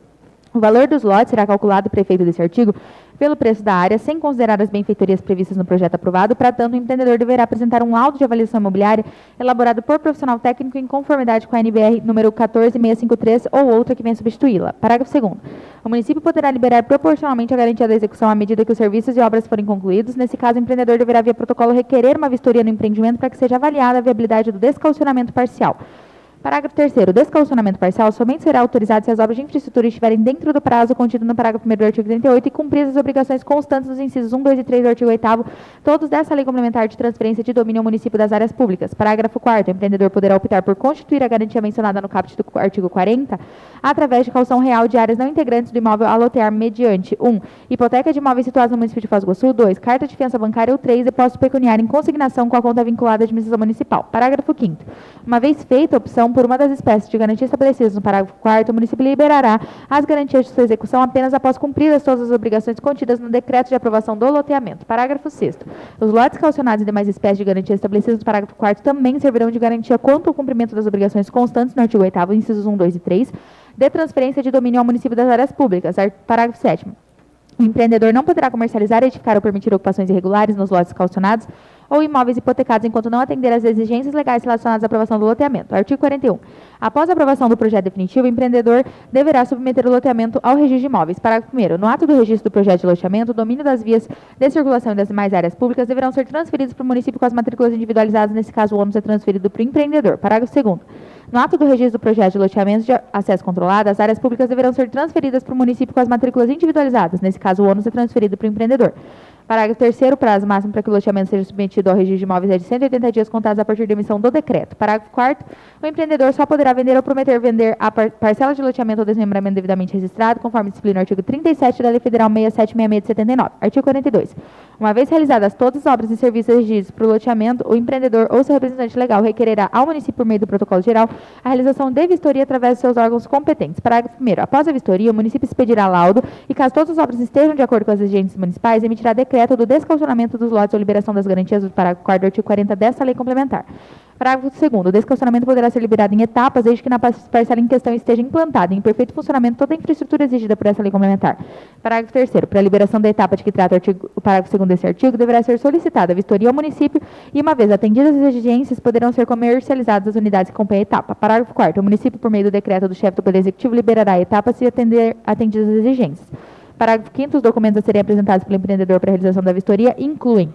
Speaker 2: O valor dos lotes será calculado para efeito desse artigo pelo preço da área, sem considerar as benfeitorias previstas no projeto aprovado. Para tanto, o empreendedor deverá apresentar um laudo de avaliação imobiliária elaborado por profissional técnico em conformidade com a NBR número 14653 ou outra que venha substituí-la. Parágrafo 2º. O município poderá liberar proporcionalmente a garantia da execução à medida que os serviços e obras forem concluídos. Nesse caso, o empreendedor deverá, via protocolo, requerer uma vistoria no empreendimento para que seja avaliada a viabilidade do descalcionamento parcial. Parágrafo 3º. O descalçonamento parcial somente será autorizado se as obras de infraestrutura estiverem dentro do prazo contido no parágrafo 1º do artigo 38 e cumpridas as obrigações constantes dos incisos 1, 2 e 3 do artigo 8º, todos dessa lei complementar de transferência de domínio ao município das áreas públicas. Parágrafo 4º. O empreendedor poderá optar por constituir a garantia mencionada no caput do artigo 40 através de caução real de áreas não integrantes do imóvel a lotear mediante 1. Hipoteca de imóveis situados no município de Foz do Iguaçu. 2. Carta de fiança bancária. Ou 3. Depósito pecuniário em consignação com a conta vinculada à administração municipal. Parágrafo 5º. Uma vez feita a opção por uma das espécies de garantia estabelecidas no parágrafo 4º, o município liberará as garantias de sua execução apenas após cumpridas todas as obrigações contidas no decreto de aprovação do loteamento. Parágrafo 6º. Os lotes calcionados e demais espécies de garantia estabelecidas no parágrafo 4º também servirão de garantia quanto ao cumprimento das obrigações constantes no artigo 8º, incisos 1, 2 e 3, de transferência de domínio ao município das áreas públicas. Parágrafo 7º. O empreendedor não poderá comercializar, edificar ou permitir ocupações irregulares nos lotes calcionados ou imóveis hipotecados enquanto não atender às exigências legais relacionadas à aprovação do loteamento. Artigo 41. Após a aprovação do projeto definitivo, o empreendedor deverá submeter o loteamento ao registro de imóveis. Parágrafo 1º. No ato do registro do projeto de loteamento, o domínio das vias de circulação e das demais áreas públicas deverão ser transferidos para o município com as matrículas individualizadas. Nesse caso, o ônus é transferido para o empreendedor. Parágrafo 2º. No ato do registro do projeto de loteamento de acesso controlado, as áreas públicas deverão ser transferidas para o município com as matrículas individualizadas. Nesse caso, o ônus é transferido para o empreendedor. Parágrafo 3º. O prazo máximo para que o loteamento seja submetido ao registro de imóveis é de 180 dias contados a partir da emissão do decreto. Parágrafo 4º. O empreendedor só poderá vender ou prometer vender a parcela de loteamento ou desmembramento devidamente registrado, conforme disciplina o artigo 37 da Lei Federal 6766 de 79. Artigo 42. Uma vez realizadas todas as obras e serviços exigidos para o loteamento, o empreendedor ou seu representante legal requererá ao município, por meio do protocolo geral, a realização de vistoria através de seus órgãos competentes. Parágrafo 1º. Após a vistoria, o município expedirá laudo e, caso todas as obras estejam de acordo com as exigências municipais, emitirá decreto do descalcionamento dos lotes ou liberação das garantias do parágrafo 4º do artigo 40 dessa lei complementar. Parágrafo 2º. O descalcionamento poderá ser liberado em etapas, desde que na parcela em questão esteja implantada em perfeito funcionamento toda a infraestrutura exigida por essa lei complementar. Parágrafo 3º. Para a liberação da etapa de que trata o parágrafo 2º desse artigo, deverá ser solicitada a vistoria ao município e, uma vez atendidas as exigências, poderão ser comercializadas as unidades que compõem a etapa. Parágrafo 4º. O município, por meio do decreto do chefe do Poder Executivo, liberará a etapa se atendidas as exigências. Parágrafo 5º. Os documentos a serem apresentados pelo empreendedor para a realização da vistoria incluem: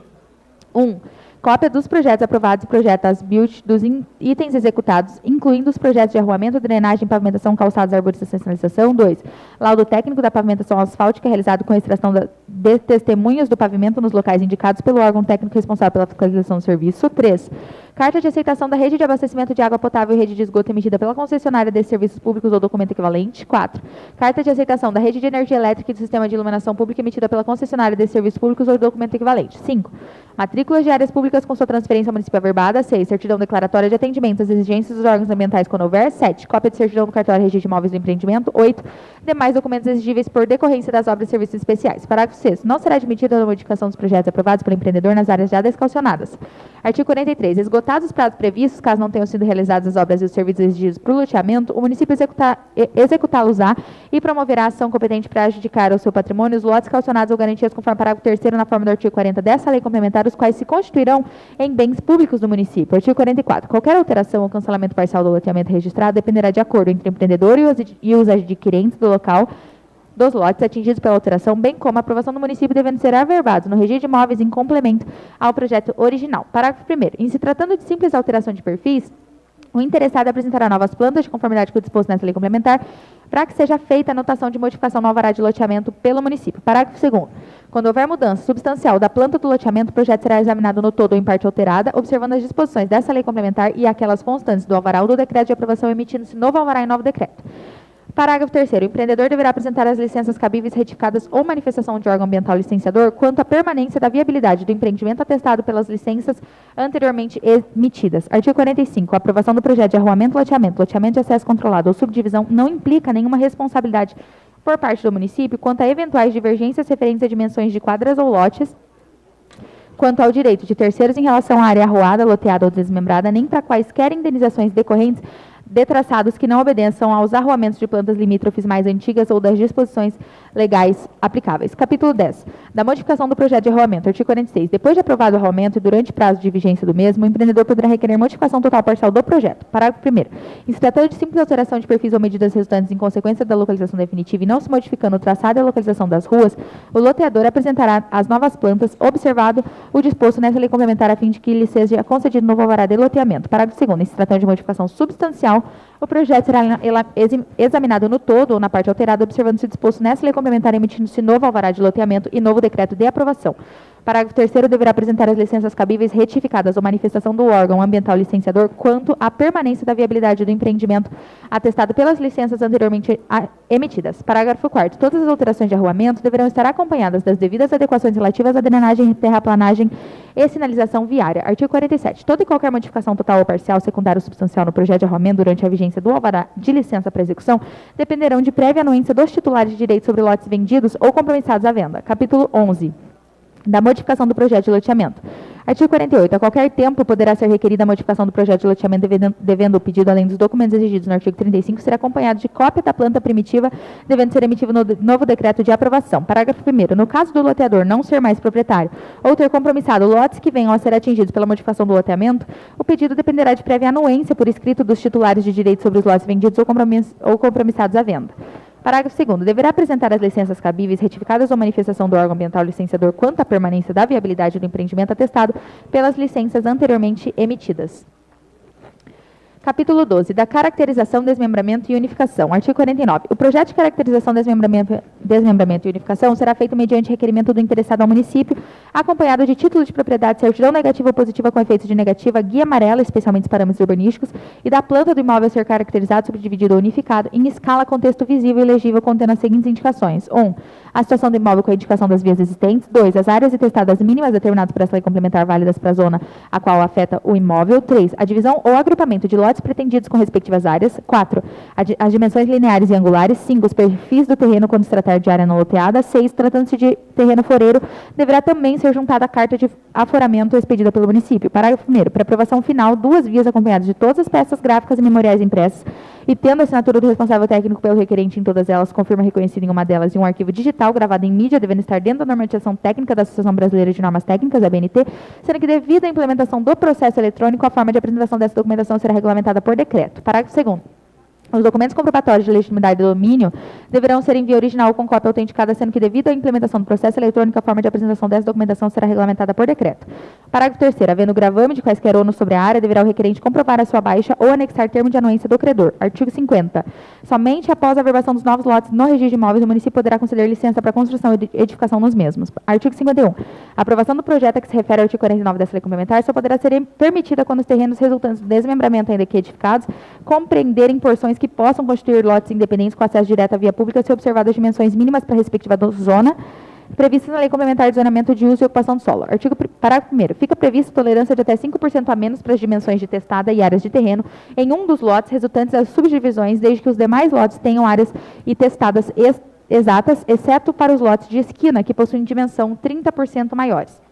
Speaker 2: 1. Cópia dos projetos aprovados e projetos as-built dos itens executados, incluindo os projetos de arruamento, drenagem, pavimentação, calçados, arborização e sinalização. 2. Laudo técnico da pavimentação asfáltica realizado com extração de testemunhas do pavimento nos locais indicados pelo órgão técnico responsável pela fiscalização do serviço. 3. Carta de aceitação da rede de abastecimento de água potável e rede de esgoto emitida pela concessionária de serviços públicos ou documento equivalente. 4. Carta de aceitação da rede de energia elétrica e do sistema de iluminação pública emitida pela concessionária de serviços públicos ou documento equivalente. 5. Matrículas de áreas públicas com sua transferência ao município averbada. 6. Certidão declaratória de atendimento às exigências dos órgãos ambientais quando houver. 7. Cópia de certidão do cartório de registro de imóveis do empreendimento. 8. Demais documentos exigíveis por decorrência das obras e serviços especiais. Parágrafo 6º. Não será admitida a modificação dos projetos aprovados pelo empreendedor nas áreas já descalcionadas. Artigo 43. Esgotados os prazos previstos, caso não tenham sido realizadas as obras e os serviços exigidos para o loteamento, o município executá-los-á e promoverá a ação competente para adjudicar ao seu patrimônio os lotes calcionados ou garantias conforme parágrafo 3º na forma do artigo 40 dessa lei complementar, os quais se constituirão em bens públicos do município. Artigo 44. Qualquer alteração ou cancelamento parcial do loteamento registrado dependerá de acordo entre o empreendedor e os adquirentes do local dos lotes atingidos pela alteração, bem como a aprovação do município devendo ser averbados no registro de imóveis em complemento ao projeto original. Parágrafo 1º. Em se tratando de simples alteração de perfis, o interessado apresentará novas plantas de conformidade com o disposto nessa lei complementar para que seja feita a anotação de modificação no alvará de loteamento pelo município. Parágrafo 2º. Quando houver mudança substancial da planta do loteamento, o projeto será examinado no todo ou em parte alterada, observando as disposições dessa lei complementar e aquelas constantes do alvará ou do decreto de aprovação, emitindo-se novo alvará e novo decreto. Parágrafo 3º. O empreendedor deverá apresentar as licenças cabíveis retificadas ou manifestação de órgão ambiental licenciador quanto à permanência da viabilidade do empreendimento atestado pelas licenças anteriormente emitidas. Artigo 45. A aprovação do projeto de arruamento, loteamento de acesso controlado ou subdivisão não implica nenhuma responsabilidade por parte do município quanto a eventuais divergências referentes a dimensões de quadras ou lotes, quanto ao direito de terceiros em relação à área arruada, loteada ou desmembrada, nem para quaisquer indenizações decorrentes de traçados que não obedeçam aos arruamentos de plantas limítrofes mais antigas ou das disposições legais aplicáveis. Capítulo 10. Da modificação do projeto de arruamento. Artigo 46. Depois de aprovado o arruamento e durante prazo de vigência do mesmo, o empreendedor poderá requerer modificação total ou parcial do projeto. Parágrafo 1º. Em se tratando de simples alteração de perfis ou medidas resultantes em consequência da localização definitiva e não se modificando o traçado e a localização das ruas, o loteador apresentará as novas plantas, observado o disposto nessa lei complementar a fim de que lhe seja concedido novo alvará de loteamento. Parágrafo 2º. Em se tratando de modificação substancial, o projeto será examinado no todo ou na parte alterada, observando-se disposto nessa lei complementar, emitindo-se novo alvará de loteamento e novo decreto de aprovação. Parágrafo 3º. Deverá apresentar as licenças cabíveis retificadas ou manifestação do órgão ambiental licenciador quanto à permanência da viabilidade do empreendimento atestado pelas licenças anteriormente emitidas. Parágrafo 4º. Todas as alterações de arruamento deverão estar acompanhadas das devidas adequações relativas à drenagem, terraplanagem e sinalização viária. Artigo 47. Toda e qualquer modificação total ou parcial, secundária ou substancial no projeto de arruamento durante a vigência do alvará de licença para execução dependerão de prévia anuência dos titulares de direitos sobre lotes vendidos ou compromissados à venda. Capítulo 11. Da modificação do projeto de loteamento. Artigo 48. A qualquer tempo poderá ser requerida a modificação do projeto de loteamento, devendo o pedido, além dos documentos exigidos no artigo 35, ser acompanhado de cópia da planta primitiva, devendo ser emitido novo decreto de aprovação. Parágrafo 1º. No caso do loteador não ser mais proprietário ou ter compromissado lotes que venham a ser atingidos pela modificação do loteamento, o pedido dependerá de prévia anuência por escrito dos titulares de direitos sobre os lotes vendidos ou compromissados à venda. Parágrafo 2º. Deverá apresentar as licenças cabíveis, retificadas ou manifestação do órgão ambiental licenciador quanto à permanência da viabilidade do empreendimento atestado pelas licenças anteriormente emitidas. Capítulo 12. Da caracterização, desmembramento e unificação. Artigo 49. O projeto de caracterização, desmembramento e unificação será feito mediante requerimento do interessado ao município, acompanhado de título de propriedade, certidão negativa ou positiva com efeito de negativa, guia amarela, especialmente os parâmetros urbanísticos, e da planta do imóvel a ser caracterizado, subdividido ou unificado, em escala com texto visível e legível, contendo as seguintes indicações. 1. A situação do imóvel com a indicação das vias existentes. 2. As áreas e testadas mínimas determinadas por essa lei complementar válidas para a zona a qual afeta o imóvel. 3. A divisão ou agrupamento de lotes pretendidos com respectivas áreas. 4. As dimensões lineares e angulares. 5. Os perfis do terreno quando se tratar de área não loteada. 6. Tratando-se de terreno foreiro, deverá também ser juntada a carta de aforamento expedida pelo município. Parágrafo 1º. Para aprovação final, 2 vias acompanhadas de todas as peças gráficas e memoriais impressas e tendo a assinatura do responsável técnico pelo requerente em todas elas, confirma reconhecido em uma delas, e um arquivo digital gravado em mídia, devendo estar dentro da normatização técnica da Associação Brasileira de Normas Técnicas, a ABNT, sendo que devido à implementação do processo eletrônico, a forma de apresentação dessa documentação será regulamentada por decreto. Parágrafo 2º. Os documentos comprobatórios de legitimidade do domínio deverão ser em via original ou com cópia autenticada, sendo que, devido à implementação do processo eletrônico, a forma de apresentação dessa documentação será regulamentada por decreto. Parágrafo 3º. Havendo gravame de quaisquer ônus sobre a área, deverá o requerente comprovar a sua baixa ou anexar termo de anuência do credor. Artigo 50. Somente após a averbação dos novos lotes no registro de imóveis, o município poderá conceder licença para construção e edificação nos mesmos. Artigo 51. A aprovação do projeto a que se refere ao artigo 49 dessa lei complementar só poderá ser permitida quando os terrenos resultantes do desmembramento, ainda que edificados, compreenderem porções que possam constituir lotes independentes com acesso direto à via pública, se observadas as dimensões mínimas para a respectiva zona, previstas na Lei Complementar de Zonamento de Uso e Ocupação do Solo. Parágrafo 1º. Fica prevista tolerância de até 5% a menos para as dimensões de testada e áreas de terreno em um dos lotes resultantes das subdivisões, desde que os demais lotes tenham áreas e testadas exatas, exceto para os lotes de esquina, que possuem dimensão 30% maiores.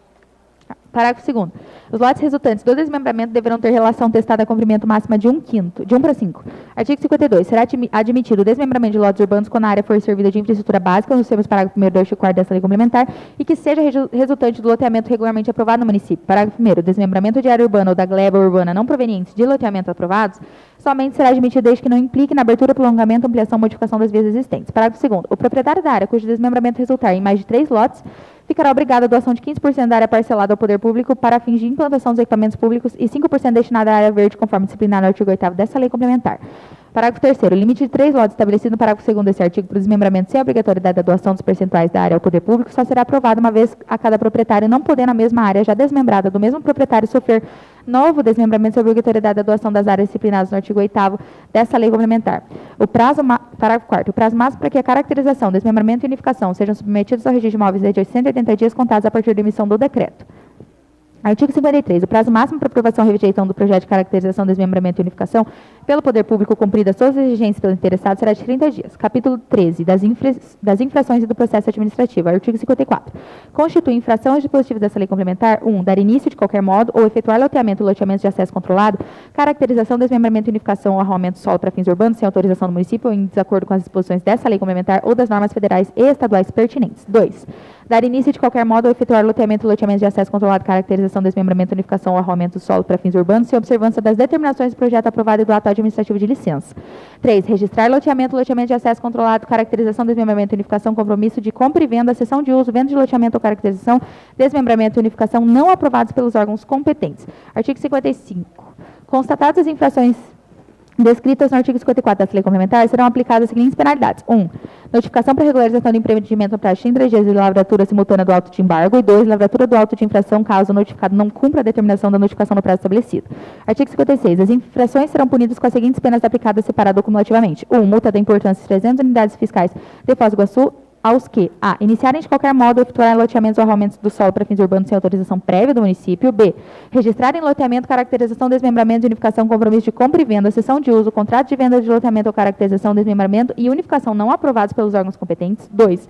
Speaker 2: Parágrafo 2º. Os lotes resultantes do desmembramento deverão ter relação testada a comprimento máxima de 1/5, de 1 para 5. Artigo 52. Será admitido o desmembramento de lotes urbanos quando a área for servida de infraestrutura básica, nos termos parágrafo 1º do artigo 4º dessa lei complementar, e que seja resultante do loteamento regularmente aprovado no município. Parágrafo 1º. O desmembramento de área urbana ou da gleba urbana não provenientes de loteamentos aprovados somente será admitido desde que não implique na abertura, prolongamento, ampliação ou modificação das vias existentes. Parágrafo 2º. O proprietário da área cujo desmembramento resultar em mais de 3 lotes ficará obrigado à doação de 15% da área parcelada ao poder público para fins de implantação dos equipamentos públicos e 5% destinado à área verde, conforme disciplinado no artigo 8º dessa lei complementar. Parágrafo 3º. O limite de 3 lotes estabelecido no parágrafo 2º desse artigo para o desmembramento sem a obrigatoriedade da doação dos percentuais da área ao poder público só será aprovado uma vez a cada proprietário, não podendo a mesma área já desmembrada do mesmo proprietário sofrer novo desmembramento sobre a obrigatoriedade da doação das áreas disciplinadas no artigo 8º dessa lei complementar. Parágrafo 4º. O prazo máximo para que a caracterização, desmembramento e unificação sejam submetidos ao registro de imóveis é de 180 dias contados a partir da emissão do decreto. Artigo 53. O prazo máximo para aprovação e rejeição do projeto de caracterização, desmembramento e unificação pelo poder público, cumpridas todas as exigências pelo interessado, será de 30 dias. Capítulo 13. Das infrações e do processo administrativo. Artigo 54. Constitui infração aos dispositivos dessa lei complementar: 1. Dar início de qualquer modo ou efetuar loteamento ou loteamento de acesso controlado, caracterização, desmembramento e unificação ou arroamento solo para fins urbanos sem autorização do município ou em desacordo com as disposições dessa lei complementar ou das normas federais e estaduais pertinentes. 2. Dar início de qualquer modo ou efetuar loteamento ou loteamento de acesso controlado, caracterização, desmembramento, unificação ou arroamento solo para fins urbanos sem observância das determinações do projeto aprovado e do ato administrativo de licença. 3. Registrar loteamento de acesso controlado, caracterização, desmembramento, unificação, compromisso de compra e venda, cessão de uso, venda de loteamento ou caracterização, desmembramento e unificação não aprovados pelos órgãos competentes. Artigo 55. Constatadas as infrações descritas no artigo 54 dessa lei complementar, serão aplicadas as seguintes penalidades: 1. Notificação para regularização do impedimento no prazo de 30 dias de lavratura simultânea do auto de embargo. E 2. Lavratura do auto de infração, caso o notificado não cumpra a determinação da notificação no prazo estabelecido. Artigo 56. As infrações serão punidas com as seguintes penas aplicadas separado ou cumulativamente: 1. Multa da importância de 300 unidades fiscais de Foz do Iguaçu aos que: a. Iniciarem de qualquer modo ou efetuarem loteamentos ou arroamentos do solo para fins urbanos sem autorização prévia do município. B. Registrarem loteamento, caracterização, desmembramento, unificação, compromisso de compra e venda, cessão de uso, contrato de venda de loteamento ou caracterização, desmembramento e unificação não aprovados pelos órgãos competentes. 2.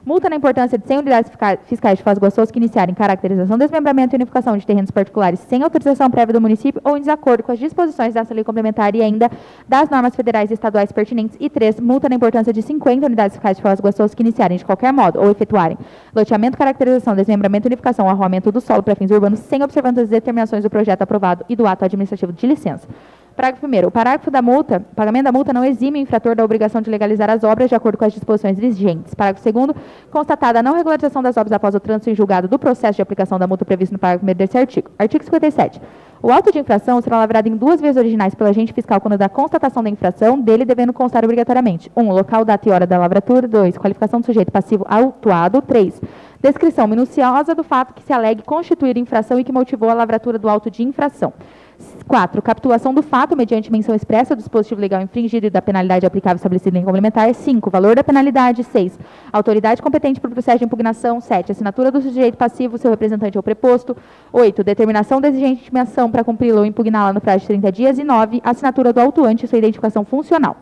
Speaker 2: Multa na importância de 100 unidades fiscais de Foz do Iguaçu que iniciarem caracterização, desmembramento e unificação de terrenos particulares sem autorização prévia do município ou em desacordo com as disposições dessa lei complementar e ainda das normas federais e estaduais pertinentes. E 3. Multa na importância de 50 unidades fiscais de Foz do Iguaçu que iniciarem de qualquer modo ou efetuarem loteamento, caracterização, desmembramento, unificação ou arroamento do solo para fins urbanos sem observância das determinações do projeto aprovado e do ato administrativo de licença. Parágrafo 1º. O parágrafo da multa, pagamento da multa não exime o infrator da obrigação de legalizar as obras de acordo com as disposições vigentes. Parágrafo 2º. Constatada a não regularização das obras após o trânsito em julgado do processo de aplicação da multa previsto no parágrafo 1º desse artigo. Artigo 57. O auto de infração será lavrado em 2 vezes originais pelo agente fiscal quando da constatação da infração, dele devendo constar obrigatoriamente: 1. Local, data e hora da lavratura. 2. Qualificação do sujeito passivo autuado. 3. Descrição minuciosa do fato que se alegue constituir infração e que motivou a lavratura do auto de infração. 4. Capitulação do fato mediante menção expressa do dispositivo legal infringido e da penalidade aplicável estabelecida em lei complementar. 5. Valor da penalidade. 6. Autoridade competente para o processo de impugnação. 7. Assinatura do sujeito passivo, seu representante ou preposto. 8. Determinação da exigente intimação para cumpri-la ou impugná-la no prazo de 30 dias. E 9. Assinatura do autuante e sua identificação funcional.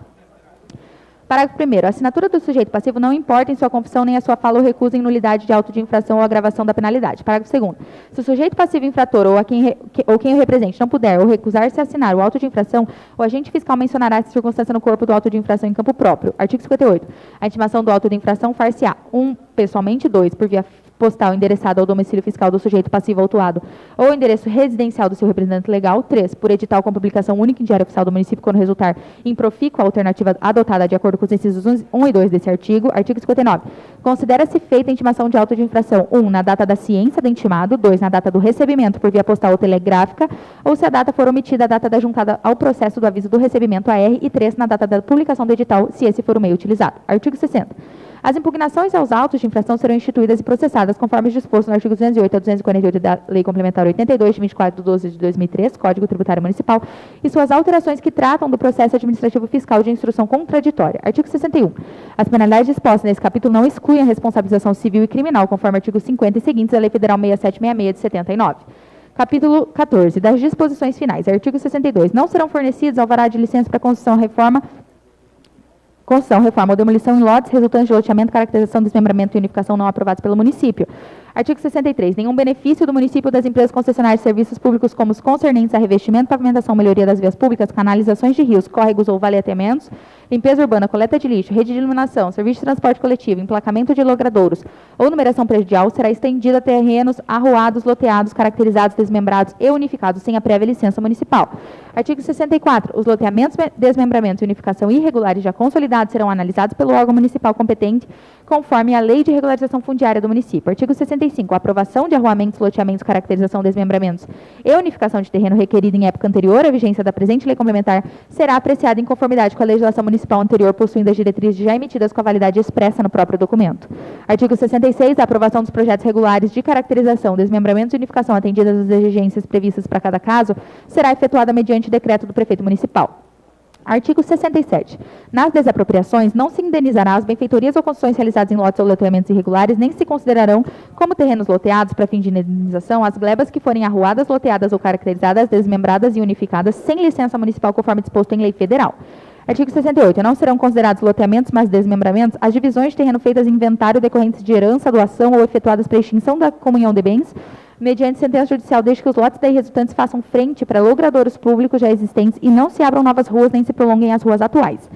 Speaker 2: Parágrafo 1º. A assinatura do sujeito passivo não importa em sua confissão nem a sua fala ou recusa em nulidade de auto de infração ou agravação da penalidade. Parágrafo 2º. Se o sujeito passivo infrator ou quem o represente não puder ou recusar-se a assinar o auto de infração, o agente fiscal mencionará essa circunstância no corpo do auto de infração em campo próprio. Artigo 58. A intimação do auto de infração far-se-á: 1. Pessoalmente. 2. Por via postal endereçado ao domicílio fiscal do sujeito passivo autuado ou endereço residencial do seu representante legal. 3. Por edital com publicação única em diário oficial do município quando resultar improfícua a alternativa adotada de acordo com os incisos 1 e 2 desse artigo. Artigo 59. Considera-se feita a intimação de auto de infração: 1. Na data da ciência do intimado. 2. Na data do recebimento por via postal ou telegráfica, ou se a data for omitida, a data da juntada ao processo do aviso do recebimento AR. E 3. Na data da publicação do edital, se esse for o meio utilizado. Artigo 60. As impugnações aos autos de infração serão instituídas e processadas conforme disposto no artigo 208 a 248 da Lei Complementar 82, de 24 de 12 de 2003, Código Tributário Municipal, e suas alterações que tratam do processo administrativo fiscal de instrução contraditória. Artigo 61. As penalidades dispostas nesse capítulo não excluem a responsabilização civil e criminal, conforme artigo 50 e seguintes da Lei Federal 6766 de 79. Capítulo 14. Das disposições finais. Artigo 62. Não serão fornecidos alvará de licença para construção, reforma ou demolição em lotes resultantes de loteamento, caracterização, desmembramento e unificação não aprovados pelo município. Artigo 63. Nenhum benefício do município ou das empresas concessionárias de serviços públicos como os concernentes a revestimento, pavimentação, melhoria das vias públicas, canalizações de rios, córregos ou valeteamentos, limpeza urbana, coleta de lixo, rede de iluminação, serviço de transporte coletivo, emplacamento de logradouros ou numeração predial será estendida a terrenos arroados, loteados, caracterizados, desmembrados e unificados sem a prévia licença municipal. Artigo 64. Os loteamentos, desmembramentos e unificação irregulares já consolidados serão analisados pelo órgão municipal competente conforme a Lei de Regularização Fundiária do município. Artigo 65. A aprovação de arruamentos, loteamentos, caracterização, desmembramentos e unificação de terreno requerida em época anterior à vigência da presente lei complementar será apreciada em conformidade com a legislação municipal anterior, possuindo as diretrizes já emitidas com a validade expressa no próprio documento. Artigo 66. A aprovação dos projetos regulares de caracterização, desmembramentos e unificação atendidas às exigências previstas para cada caso será efetuada mediante decreto do prefeito municipal. Artigo 67. Nas desapropriações, não se indenizará as benfeitorias ou construções realizadas em lotes ou loteamentos irregulares, nem se considerarão como terrenos loteados para fim de indenização as glebas que forem arruadas, loteadas ou caracterizadas, desmembradas e unificadas sem licença municipal conforme disposto em lei federal. Artigo 68. Não serão considerados loteamentos, mas desmembramentos, as divisões de terreno feitas em inventário decorrentes de herança, doação ou efetuadas para extinção da comunhão de bens, mediante sentença judicial, desde que os lotes daí resultantes façam frente para logradouros públicos já existentes e não se abram novas ruas nem se prolonguem as ruas atuais.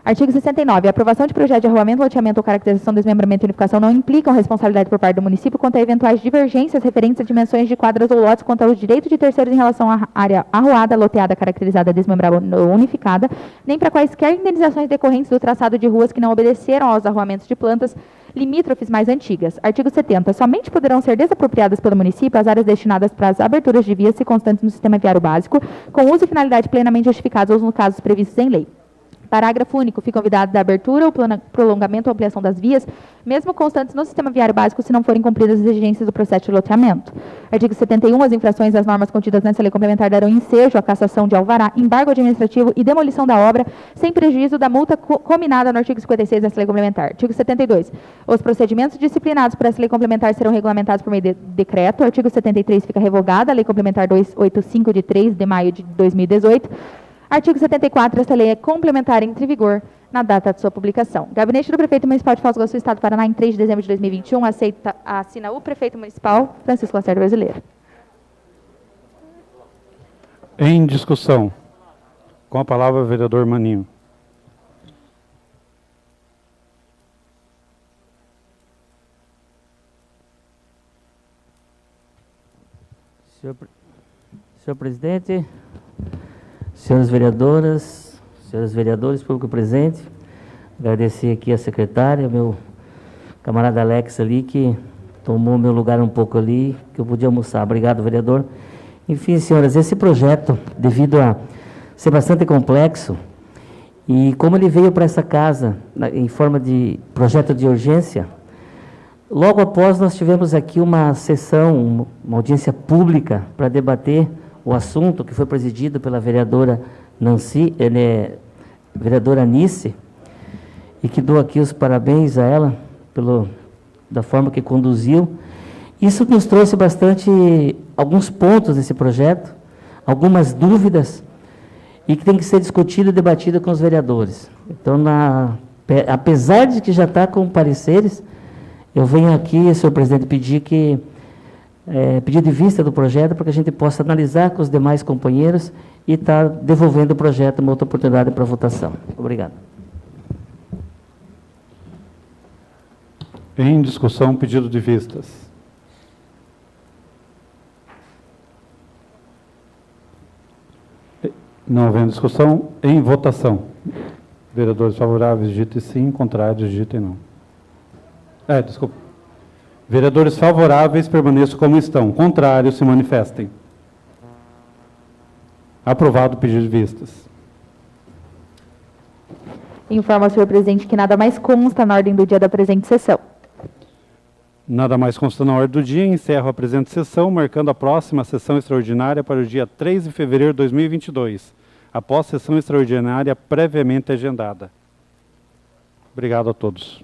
Speaker 2: Artigo 69. A aprovação de projeto de arruamento, loteamento ou caracterização, desmembramento e unificação não implicam responsabilidade por parte do município quanto a eventuais divergências referentes a dimensões de quadras ou lotes quanto ao direito de terceiros em relação à área arruada, loteada, caracterizada, desmembrada ou unificada, nem para quaisquer indenizações decorrentes do traçado de ruas que não obedeceram aos arruamentos de plantas limítrofes mais antigas. Artigo 70. Somente poderão ser desapropriadas pelo município as áreas destinadas para as aberturas de vias se constantes no sistema viário básico, com uso e finalidade plenamente justificados ou nos casos previstos em lei. Parágrafo único. Ficam vedados da abertura ou prolongamento ou ampliação das vias, mesmo constantes no sistema viário básico, se não forem cumpridas as exigências do processo de loteamento. Artigo 71. As infrações às normas contidas nessa lei complementar darão ensejo à cassação de alvará, embargo administrativo e demolição da obra, sem prejuízo da multa combinada no artigo 56 dessa lei complementar. Artigo 72. Os procedimentos disciplinados por essa lei complementar serão regulamentados por meio de decreto. Artigo 73. Fica revogada a lei complementar 285 de 3 de maio de 2018. Artigo 74. Esta lei é complementar e entra em vigor na data de sua publicação. Gabinete do Prefeito Municipal de Foz do Iguaçu, Estado do Paraná, em 3 de dezembro de 2021, assina o Prefeito Municipal, Francisco Lacerda Brasileiro.
Speaker 3: Em discussão. Com a palavra o vereador Maninho.
Speaker 5: Senhor presidente, senhoras vereadoras, senhores vereadores, público presente, agradecer aqui a secretária, meu camarada Alex ali, que tomou meu lugar um pouco ali, que eu podia almoçar. Obrigado, vereador. Enfim, senhoras, esse projeto, devido a ser bastante complexo, e como ele veio para essa casa em forma de projeto de urgência, logo após nós tivemos aqui uma sessão, uma audiência pública para debater o assunto, que foi presidido pela vereadora vereadora Anice, e que dou aqui os parabéns a ela da forma que conduziu. Isso nos trouxe alguns pontos desse projeto, algumas dúvidas, e que tem que ser discutido e debatido com os vereadores. Então, apesar de que já está com pareceres, eu venho aqui, senhor presidente, pedir de vista do projeto para que a gente possa analisar com os demais companheiros e estar devolvendo o projeto uma outra oportunidade para votação. Obrigado.
Speaker 3: Em discussão, pedido de vistas. Não havendo discussão, em votação. Vereadores favoráveis, digitem sim, contrários, digitem não. Desculpa. Vereadores favoráveis, permaneçam como estão. Contrários, se manifestem. Aprovado o pedido de vistas.
Speaker 2: Informo ao senhor presidente que nada mais consta na ordem do dia da presente sessão.
Speaker 3: Nada mais consta na ordem do dia. Encerro a presente sessão, marcando a próxima sessão extraordinária para o dia 3 de fevereiro de 2022, após sessão extraordinária previamente agendada. Obrigado a todos.